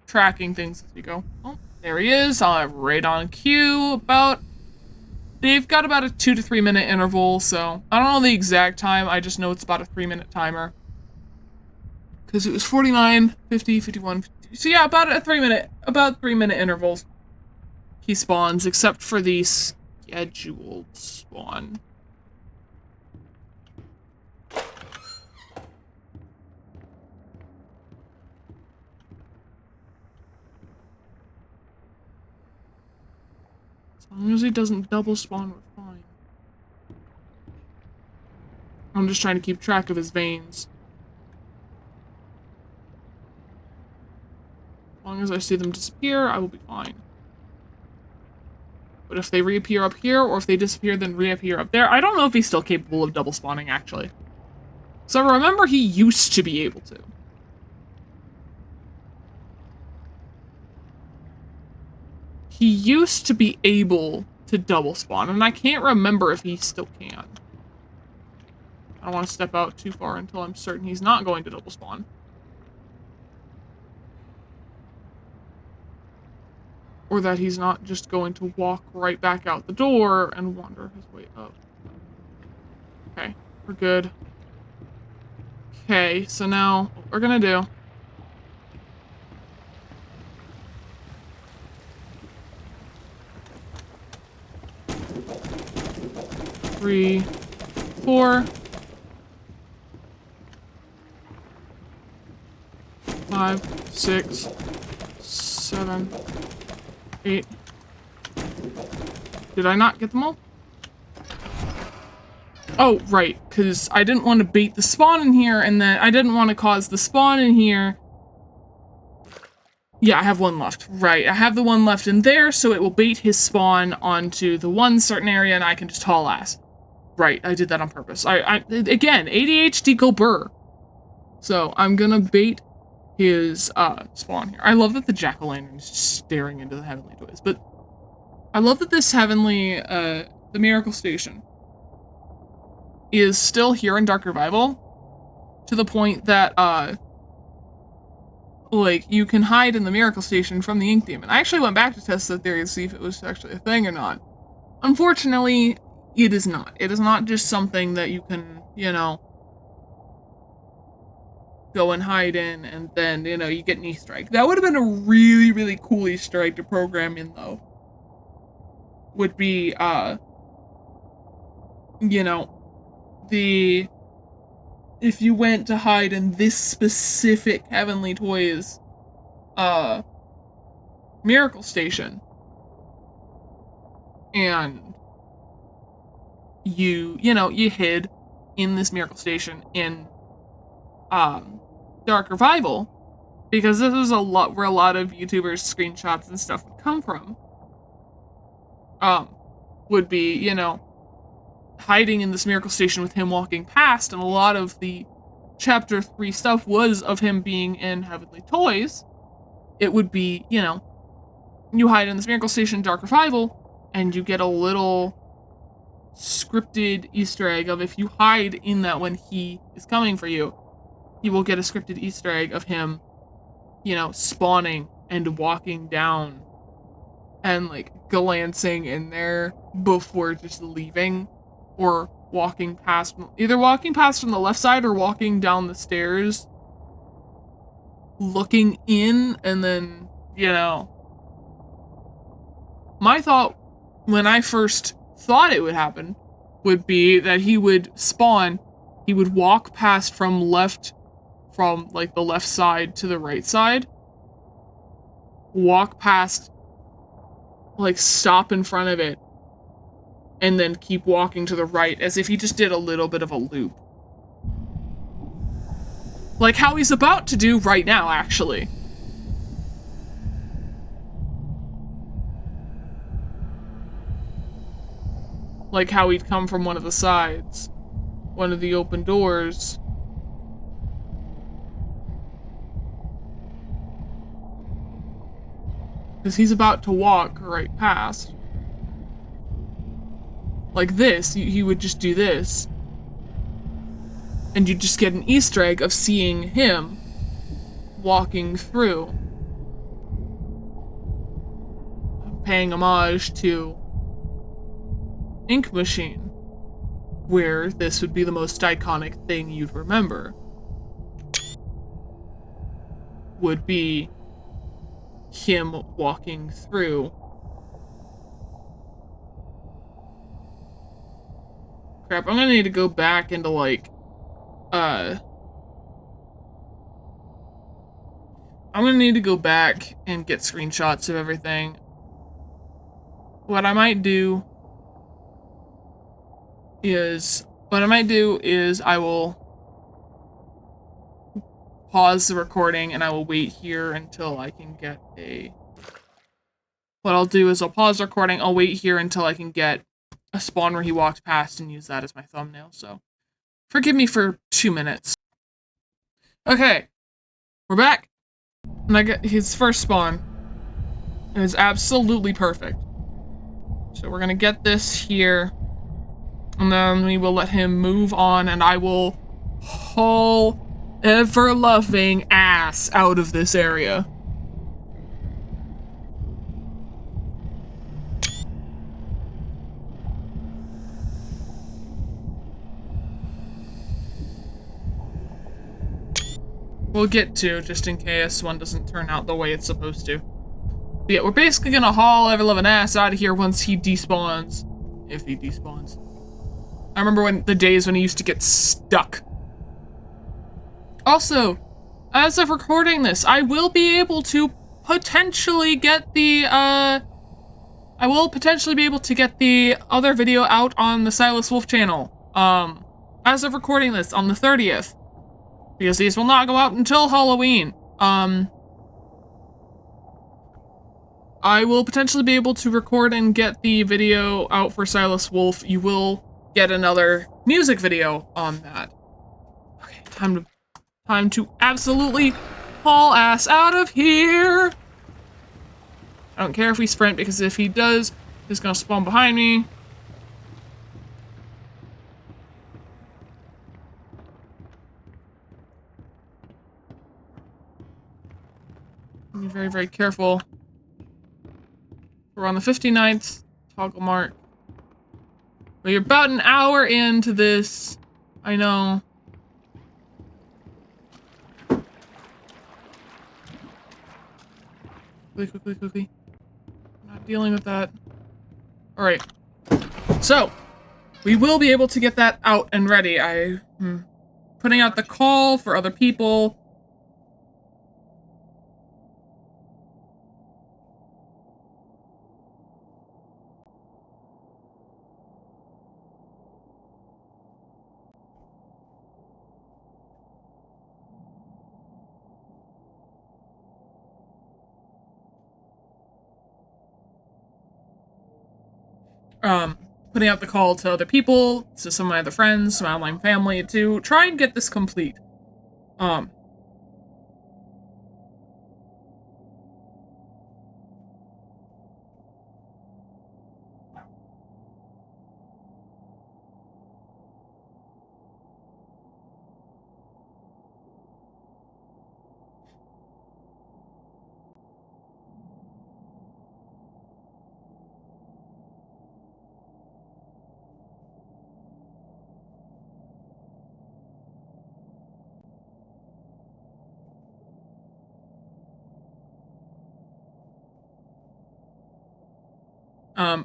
[SPEAKER 1] tracking things as we go. Oh, there he is, right on cue. They've got about a 2 to 3 minute interval, so I don't know the exact time, I just know it's about a 3-minute timer. Because it was 49, 50, 51, 52. So yeah, about 3 minute intervals. He spawns, except for the scheduled spawn. As long as he doesn't double spawn, we're fine. I'm just trying to keep track of his veins. As long as I see them disappear, I will be fine. But if they reappear up here, or if they disappear then reappear up there, I don't know if he's still capable of double spawning, actually. So remember, he used to be able to. He used to be able to double spawn, and I can't remember if he still can. I don't want to step out too far until I'm certain he's not going to double spawn. Or that he's not just going to walk right back out the door and wander his way up. Okay, we're good. Okay, so now what we're gonna do. Three, 4, 5, 6, 7, 8. Did I not get them all? Oh, right, because I didn't want to bait the spawn in here, and then I didn't want to cause the spawn in here. Yeah, I have one left. Right, I have the one left in there, so it will bait his spawn onto the one certain area, and I can just haul ass. Right, I did that on purpose. Again, ADHD go burr. So, I'm gonna bait his, spawn here. I love that the jack-o'-lantern is just staring into the heavenly toys, but I love that this heavenly, the Miracle Station is still here in Dark Revival, to the point that, like, you can hide in the Miracle Station from the Ink Demon. I actually went back to test that theory to see if it was actually a thing or not. Unfortunately, it is not. It is not just something that you can, you know, go and hide in, and then, you know, you get an Easter egg. That would have been a really, really cool Easter egg to program in, though. Would be, you know, if you went to hide in this specific Heavenly Toys, Miracle Station, and you hid in this Miracle Station in, Dark Revival, because this is a lot where a lot of YouTubers' screenshots and stuff would come from. Would be, you know, hiding in this miracle station with him walking past, and a lot of the chapter 3 stuff was of him being in Heavenly Toys. It would be, you know, you hide in this miracle station Dark Revival, and you get a little scripted Easter egg of if you hide in that when he is coming for you, you will get a scripted Easter egg of him, you know, spawning and walking down and like glancing in there before just leaving, or walking past, either walking past from the left side or walking down the stairs looking in, and then, you know, my thought when I first thought it would happen would be that he would spawn, he would walk past from like the left side to the right side, walk past, like stop in front of it, and then keep walking to the right as if he just did a little bit of a loop. Like how he's about to do right now, actually. Like how he'd come from one of the sides, one of the open doors. Because he's about to walk right past. Like this, he would just do this. And you just get an Easter egg of seeing him walking through. Paying homage to Ink Machine, where this would be the most iconic thing you'd remember. Would be him walking through. Crap, I'm gonna need to go back into like, I'm gonna need to go back and get screenshots of everything. What I might do is I will pause the recording and I will wait here until I can get a... What I'll do is I'll pause the recording, I'll wait here until I can get a spawn where he walked past and use that as my thumbnail, so forgive me for 2 minutes. Okay, we're back. And I get his first spawn. And it's absolutely perfect. So we're gonna get this here. And then we will let him move on, and I will haul ever-loving ass out of this area. We'll get to, just in case one doesn't turn out the way it's supposed to. But yeah, we're basically gonna haul ever-loving ass out of here once he despawns. If he despawns. I remember the days when he used to get stuck. Also, as of recording this, I will be able to potentially get the, other video out on the Silas Wolf channel. As of recording this, on the 30th. Because these will not go out until Halloween. I will potentially be able to record and get the video out for Silas Wolf. You will get another music video on that. Okay, time to absolutely haul ass out of here. I don't care if we sprint, because if he does, he's gonna spawn behind me. Be very, very careful. We're on the 59th toggle mark. We're about an hour into this. I know. Quickly. I'm not dealing with that. Alright. So, we will be able to get that out and ready. I'm putting out the call for other people. putting out the call to other people, to some of my other friends, some online family, to try and get this complete.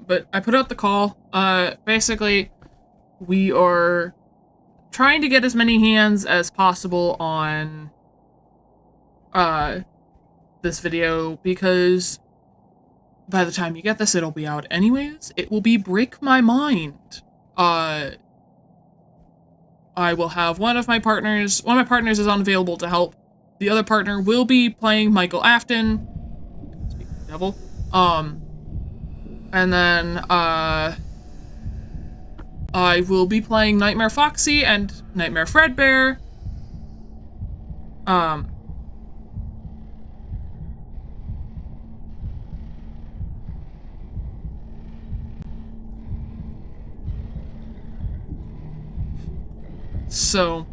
[SPEAKER 1] But I put out the call. Basically, we are trying to get as many hands as possible on this video, because by the time you get this, it'll be out anyways. It will be Break My Mind. I will have one of my partners is unavailable to help. The other partner will be playing Michael Afton. Speaking of the devil. And then, I will be playing Nightmare Foxy and Nightmare Fredbear. So,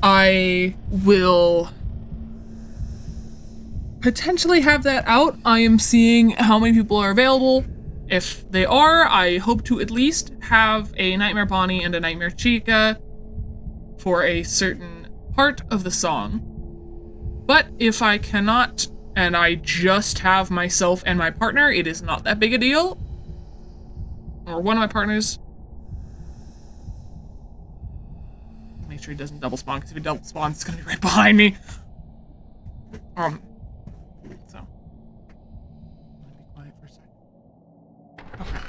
[SPEAKER 1] I will potentially have that out. I am seeing how many people are available. If they are, I hope to at least have a Nightmare Bonnie and a Nightmare Chica for a certain part of the song. But if I cannot, and I just have myself and my partner, it is not that big a deal. Or one of my partners. Make sure he doesn't double spawn, because if he double spawns, it's gonna be right behind me. So. Be quiet for a second. Okay.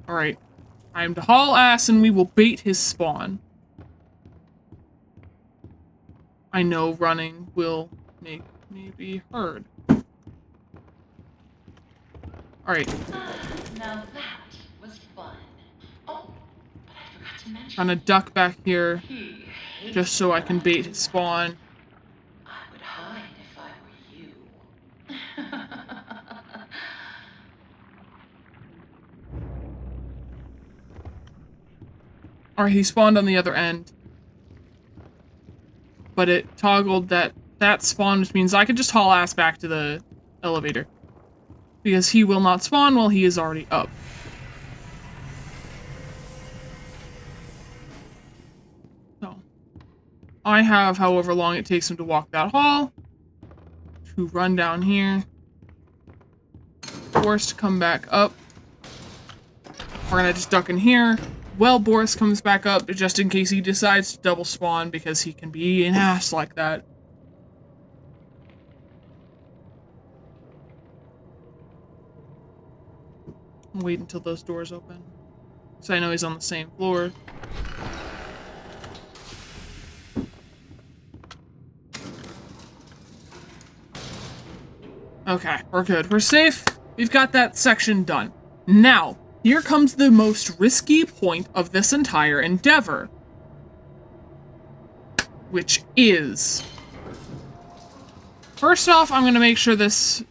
[SPEAKER 1] Alright. I'm to haul ass and we will bait his spawn. I know running will make me be heard. Alright.
[SPEAKER 6] Now that was fun. Oh, but I forgot to mention.
[SPEAKER 1] Trying to duck back here
[SPEAKER 6] He hates
[SPEAKER 1] just so I can bait his spawn.
[SPEAKER 6] I would hide if I were you.
[SPEAKER 1] Alright, he spawned on the other end. But it toggled that spawn, which means I could just haul ass back to the elevator. Because he will not spawn while he is already up. So, I have however long it takes him to walk that hall. To run down here. Forced to come back up. We're gonna just duck in here. Well, Boris comes back up just in case he decides to double spawn, because he can be an ass like that. Wait until those doors open. So I know he's on the same floor. Okay, we're good. We're safe. We've got that section done. Now, here comes the most risky point of this entire endeavor. Which is... First off, I'm gonna make sure this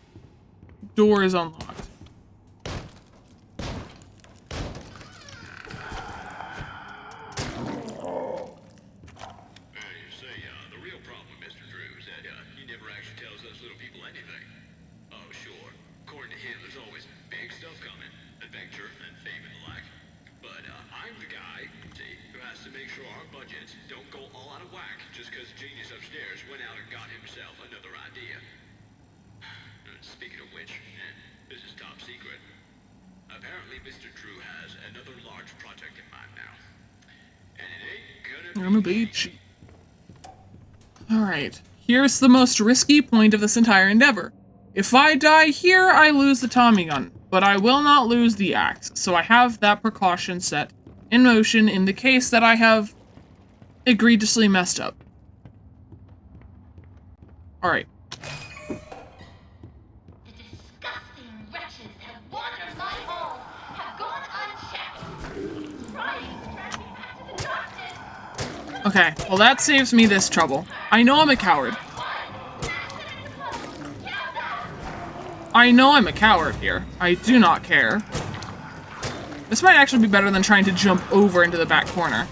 [SPEAKER 1] door is unlocked.
[SPEAKER 7] The real problem with Mr. Drew is that he never actually tells us little people anything. Oh, sure. According to him, there's always big stuff coming. Adventure and fame and the like. But I'm the guy, see, who has to make sure our budgets don't go all out of whack just because genius upstairs went out and got himself another idea. Speaking of which, this is top secret. Apparently, Mr. Drew has another large project in mind now. And it ain't gonna
[SPEAKER 1] be cheap. Alright, here's the most risky point of this entire endeavor. If I die here, I lose the Tommy gun, but I will not lose the axe, so I have that precaution set in motion in the case that I have egregiously messed up. Alright. Okay, well that saves me this trouble. I know I'm a coward. I know I'm a coward here. I do not care. This might actually be better than trying to jump over into the back corner.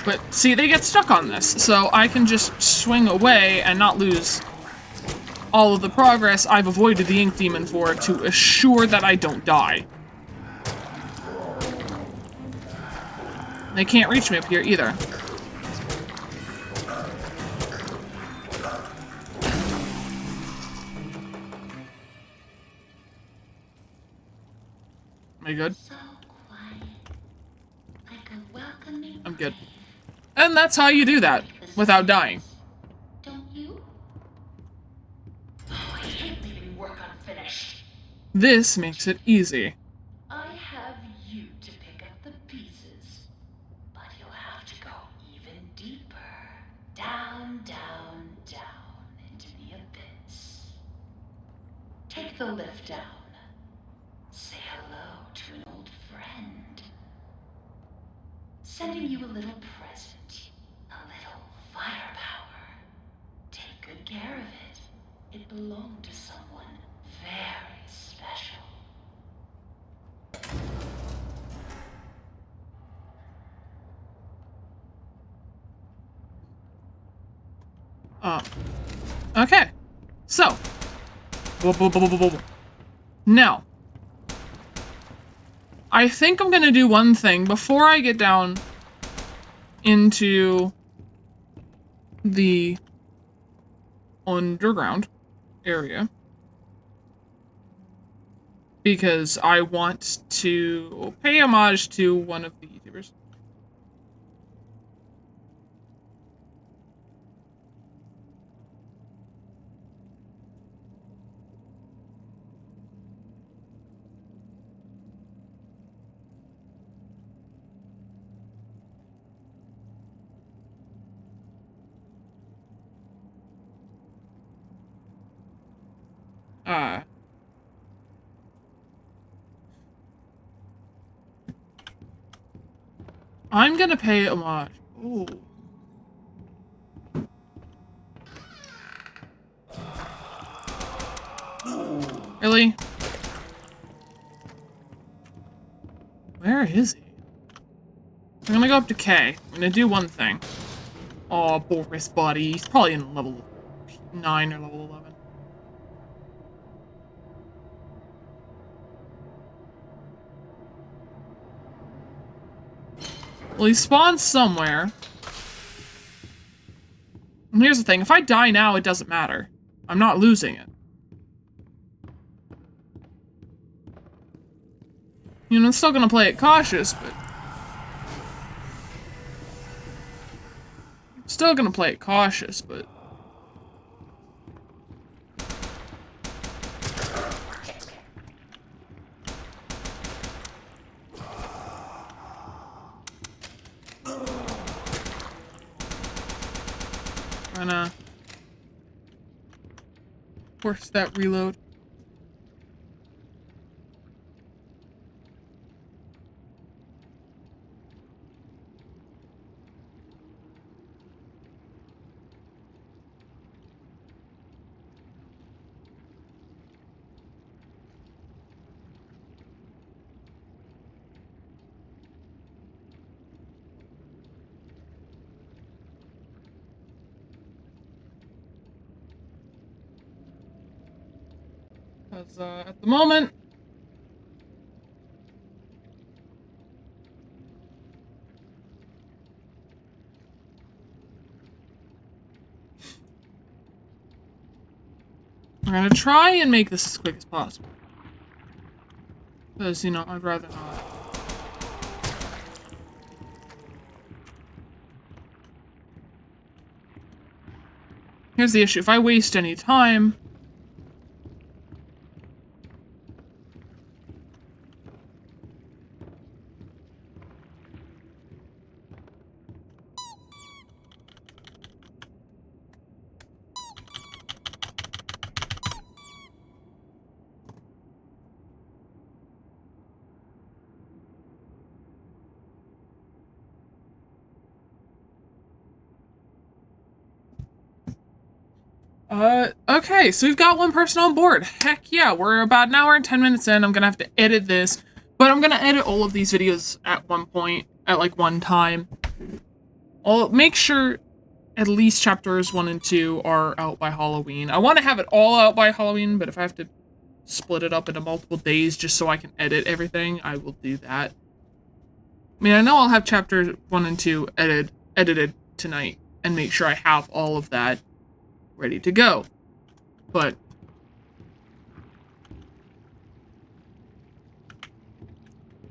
[SPEAKER 1] But see, they get stuck on this, so I can just swing away and not lose all of the progress I've avoided the ink demon for to assure that I don't die. They can't reach me up here either. Am I good?
[SPEAKER 6] So quiet. Like a welcoming
[SPEAKER 1] I'm good.
[SPEAKER 6] grave.
[SPEAKER 1] And that's how you do that, without dying.
[SPEAKER 6] Don't you?
[SPEAKER 4] Oh, I hate leaving work unfinished.
[SPEAKER 1] This makes it easy.
[SPEAKER 4] I have you to pick up the pieces, but you'll have to go even deeper. Down, down, down into the abyss. Take the lift down. Say hello to an old friend. Sending you a little present. A little firepower. Take good care of it. It belonged to someone very special.
[SPEAKER 1] Okay. So. Now. I think I'm gonna do one thing before I get down into the underground area. Because I want to pay homage to one of the YouTubers. I'm gonna pay homage. Ooh. Really? Where is he? I'm gonna go up to K. I'm gonna do one thing. Oh, Boris buddy. He's probably in level 9 or level 11. Well, he spawns somewhere. And here's the thing. If I die now, it doesn't matter. I'm not losing it. You know, I'm still gonna play it cautious, but... Still gonna play it cautious, but... Gonna... force that reload. Because, at the moment... I'm gonna try and make this as quick as possible. Because, you know, I'd rather not. Here's the issue. If I waste any time... Okay, so we've got one person on board. Heck yeah, we're about an hour and 10 minutes in. I'm gonna have to edit this, but I'm gonna edit all of these videos at one point, at like one time. I'll make sure at least chapters 1 and 2 are out by Halloween. I want to have it all out by Halloween, but if I have to split it up into multiple days just so I can edit everything, I will do that. I mean, I know I'll have chapters 1 and 2 edited tonight and make sure I have all of that ready to go. But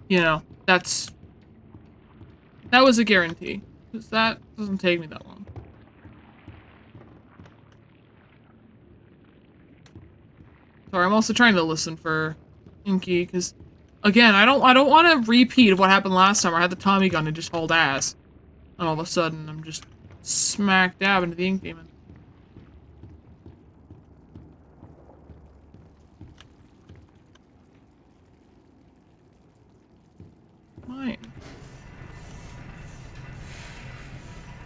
[SPEAKER 1] you know, that was a guarantee, because that doesn't take me that long. Sorry, I'm also trying to listen for Inky, because again, I don't want a repeat of what happened last time where I had the Tommy gun and just hauled ass. And all of a sudden, I'm just smack dab into the ink demon. Mine.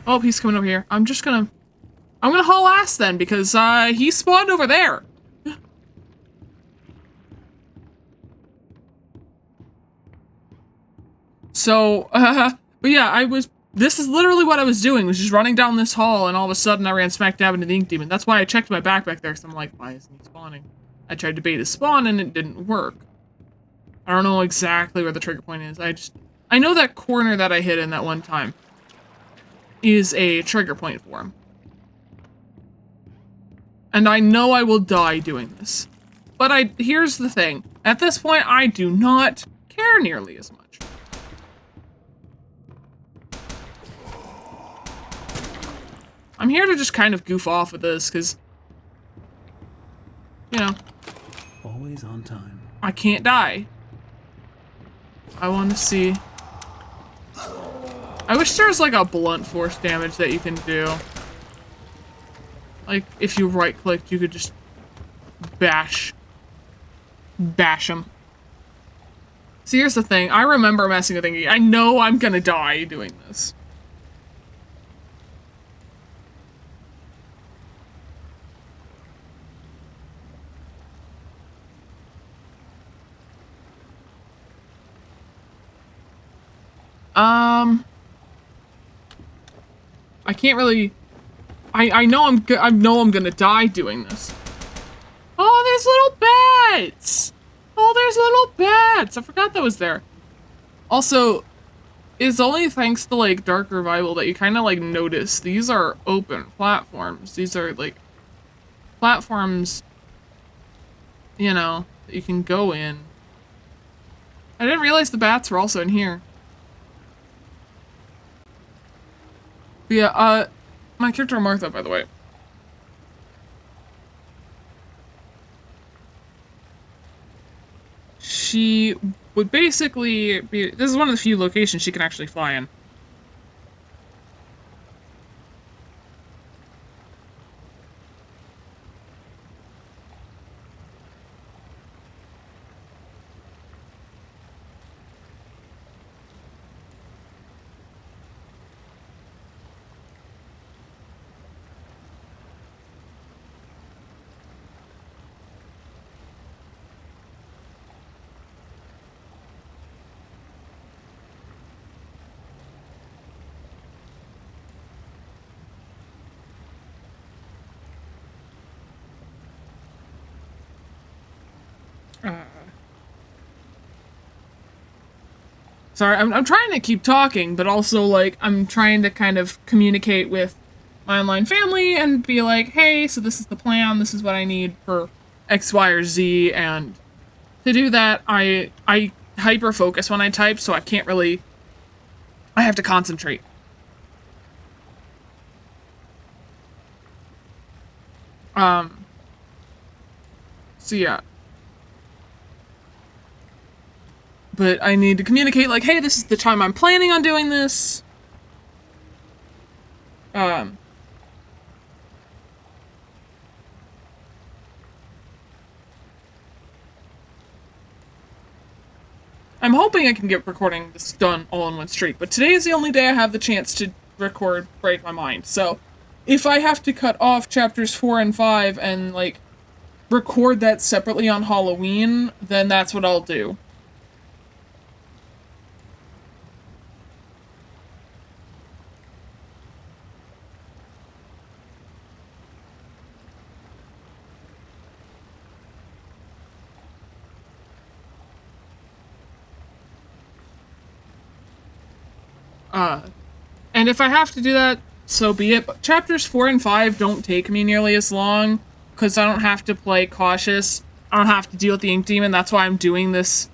[SPEAKER 1] Oh, he's coming over here. I'm gonna haul ass then, because he spawned over there. So, but yeah, this is literally what I was doing, was just running down this hall, and all of a sudden I ran smack dab into the ink demon. That's why I checked my backpack there, because I'm like, why isn't he spawning? I tried to bait his spawn, and it didn't work. I don't know exactly where the trigger point is. I know that corner that I hit in that one time is a trigger point for him. And I know I will die doing this. But here's the thing. At this point, I do not care nearly as much. I'm here to just kind of goof off with this, because, you know,
[SPEAKER 2] Always on time.
[SPEAKER 1] I can't die. I want to see. I wish there was like a blunt force damage that you can do. Like, if you right-clicked, you could just bash him. See, here's the thing. I remember messing with Inky. I know I'm gonna die doing this. I can't really. I know I'm gonna die doing this. Oh, there's little bats. Oh, there's little bats. I forgot that was there. Also, it's only thanks to like Dark Revival that you kind of like notice these are open platforms. These are like platforms, you know, that you can go in. I didn't realize the bats were also in here. But yeah, my character Martha, by the way. She would basically be, this is one of the few locations she can actually fly in. Sorry, I'm trying to keep talking, but also, like, I'm trying to kind of communicate with my online family and be like, hey, so this is the plan, this is what I need for X, Y, or Z, and to do that, I hyper-focus when I type, so I can't really, I have to concentrate. So yeah. But I need to communicate, like, hey, this is the time I'm planning on doing this. I'm hoping I can get recording this done all in one streak, but today is the only day I have the chance to record Break My Mind. So, if I have to cut off chapters 4 and 5 and, like, record that separately on Halloween, then that's what I'll do. And if I have to do that, so be it. But chapters 4 and 5 don't take me nearly as long, because I don't have to play cautious. I don't have to deal with the ink demon. That's why I'm doing this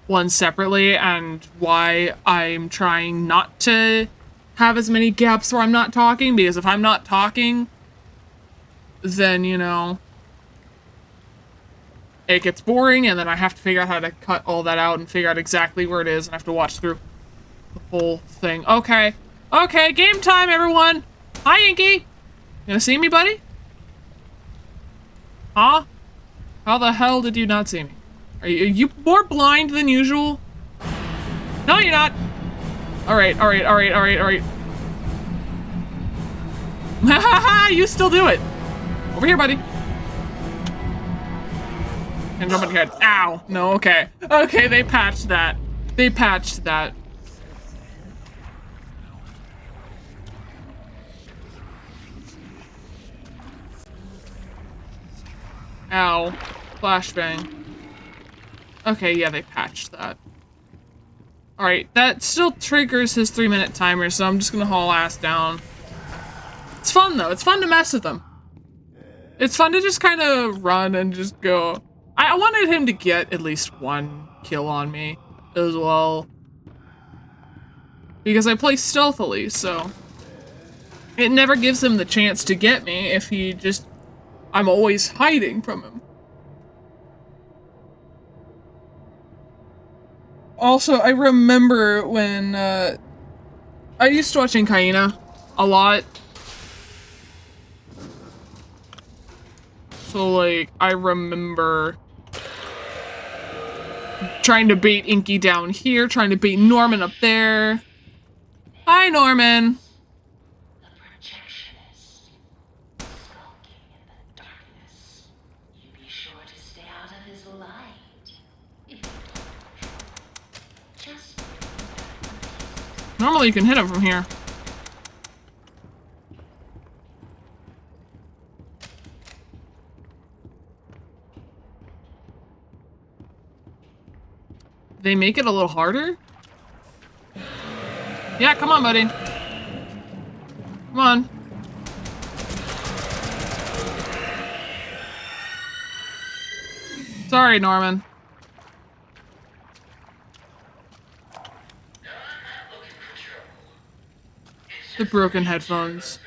[SPEAKER 1] one separately, and why I'm trying not to have as many gaps where I'm not talking, because if I'm not talking, then, you know, it gets boring, and then I have to figure out how to cut all that out and figure out exactly where it is, and I have to watch through the whole thing. Okay. Okay, game time, everyone! Hi, Inky! You gonna see me, buddy? Huh? How the hell did you not see me? Are you more blind than usual? No, you're not! Alright, alright, alright, alright, alright. Ha ha ha! You still do it! Over here, buddy. And jump on your head. Ow! No, okay. Okay, they patched that. They patched that. Ow. Flashbang. Okay, yeah, they patched that. Alright, that still triggers his 3-minute timer, so I'm just gonna haul ass down. It's fun, though. It's fun to mess with him. It's fun to just kind of run and just go. I wanted him to get at least one kill on me as well. Because I play stealthily, so it never gives him the chance to get me if he just... I'm always hiding from him. Also, I remember when, I used to watch Kaina a lot. So, like, I remember trying to bait Inky down here, trying to bait Norman up there. Hi, Norman! Normally you can hit him from here. They make it a little harder? Yeah, come on, buddy. Come on. Sorry, Norman. The broken headphones.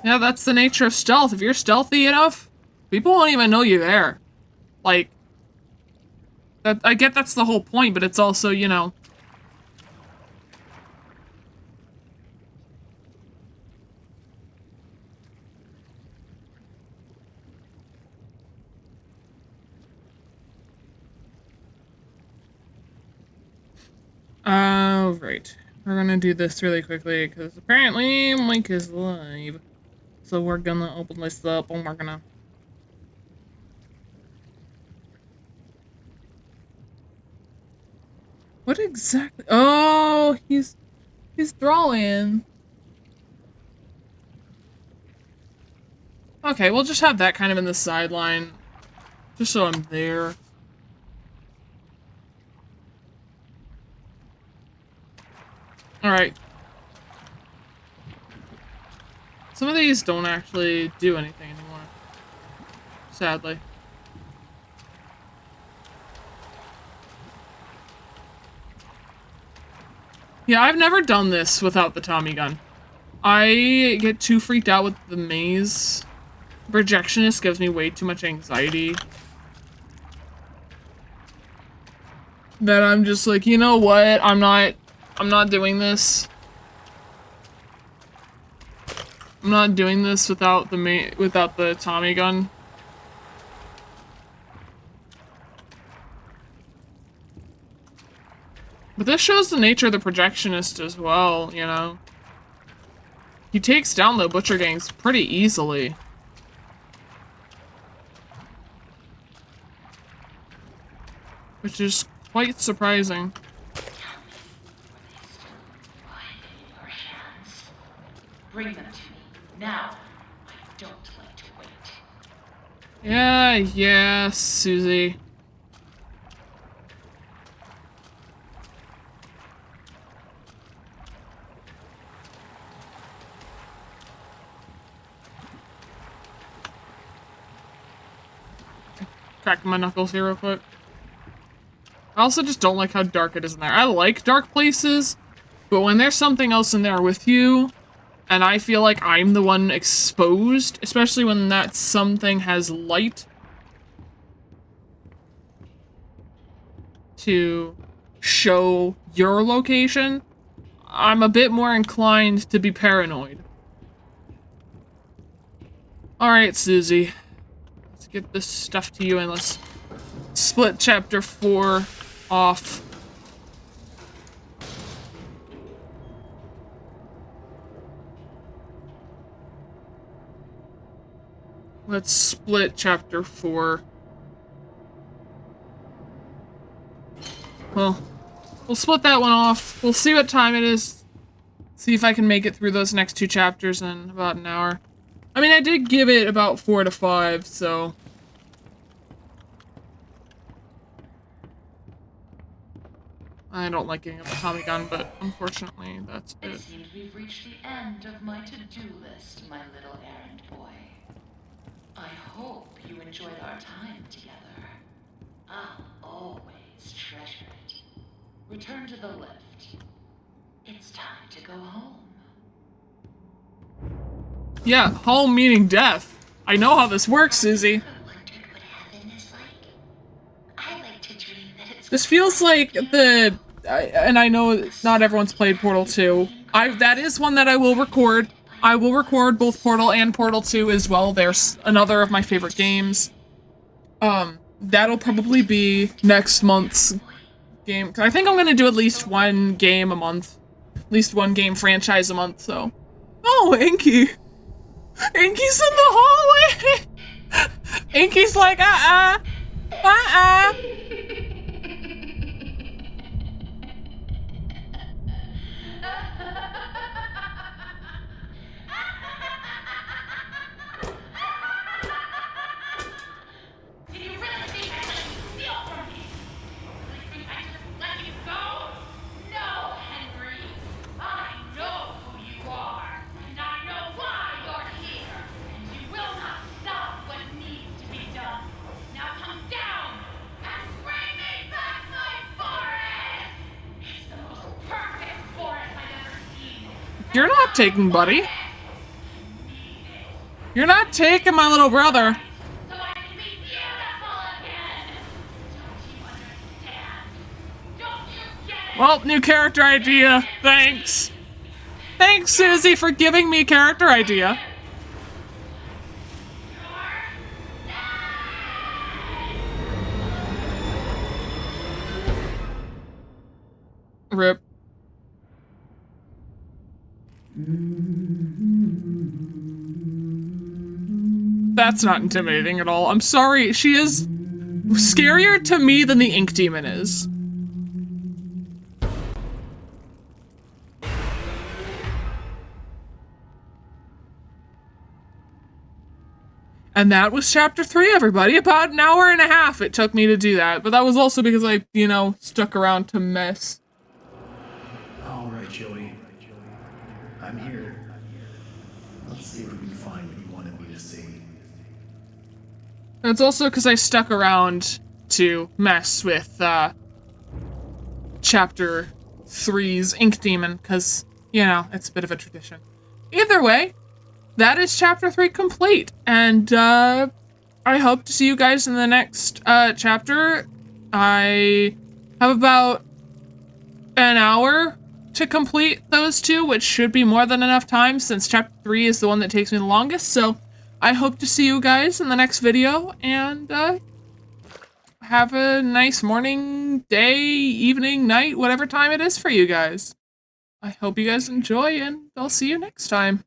[SPEAKER 1] Yeah, that's the nature of stealth. If you're stealthy enough, people won't even know you're there. Like, that, I get that's the whole point, but it's also, you know... Right. We're gonna do this really quickly, because apparently Mike is live. So we're gonna open this up, and we're gonna... What exactly? Oh, he's drawing. Okay, we'll just have that kind of in the sideline. Just so I'm there. Alright. Some of these don't actually do anything anymore. Sadly. Yeah, I've never done this without the Tommy gun. I get too freaked out with the maze Projectionist gives me way too much anxiety. That I'm just like, you know what? I'm not doing this. I'm not doing this without the Tommy gun. But this shows the nature of the projectionist as well, you know. He takes down the butcher gangs pretty easily. Which is quite surprising.
[SPEAKER 6] Tell me, were they still lying in your hands? Bring them to me, now. I don't like to wait.
[SPEAKER 1] Yeah, Susie. Cracking my knuckles here real quick. I also just don't like how dark it is in there. I like dark places, but when there's something else in there with you, and I feel like I'm the one exposed, especially when that something has light to show your location, I'm a bit more inclined to be paranoid. Alright, Susie. Let's get this stuff to you and let's split chapter 4 off. Let's split chapter 4. Well, we'll split that one off. We'll see what time it is. See if I can make it through those next 2 chapters in about an hour. I mean, I did give it about 4 to 5, so... I don't like getting a Tommy gun, but unfortunately, that's
[SPEAKER 6] It
[SPEAKER 1] it.
[SPEAKER 6] seems we've reached the end of my to-do list, my little errand boy. I hope you enjoyed our time together. I'll always treasure it. Return to the lift. It's time to go home.
[SPEAKER 1] Yeah, home meaning death. I know how this works, Susie.
[SPEAKER 6] I wondered what heaven is like. I like to dream that it's
[SPEAKER 1] This feels like the... and I know not everyone's played Portal 2. That is one that I will record. I will record both Portal and Portal 2 as well. There's another of my favorite games. That'll probably be next month's game. 'Cause I think I'm gonna do at least one game a month. At least one game franchise a month, so... Oh, Inky! Inky's in the hallway! Inky's like,
[SPEAKER 4] Did you really think I let you steal from me? Really think I just let you go? No, Henry. I know who you are, and I know why you're here. And you will not stop what needs to be done. Now come down and bring me back my forest! It's the most perfect forest I've ever seen.
[SPEAKER 1] You're not taking Buddy. You're not taking my little brother.
[SPEAKER 4] So I can be beautiful again. Don't you understand? Don't you get it?
[SPEAKER 1] Well, new character idea. Thanks. Thanks, Susie, for giving me a character idea. Rip. That's not intimidating at all. I'm sorry. She is scarier to me than the Ink Demon is. And that was chapter 3, everybody. About an hour and a half it took me to do that. But that was also because I, you know, stuck around to mess.
[SPEAKER 2] All right, Joey. I'm here. Let's see if we can find what you wanted me to see.
[SPEAKER 1] It's also because I stuck around to mess with, chapter 3's Ink Demon, because, you know, it's a bit of a tradition. Either way, that is chapter 3 complete. And I hope to see you guys in the next chapter. I have about an hour to complete those two, which should be more than enough time since chapter 3 is the one that takes me the longest. So I hope to see you guys in the next video, and have a nice morning, day, evening, night, whatever time it is for you guys. I hope you guys enjoy, and I'll see you next time.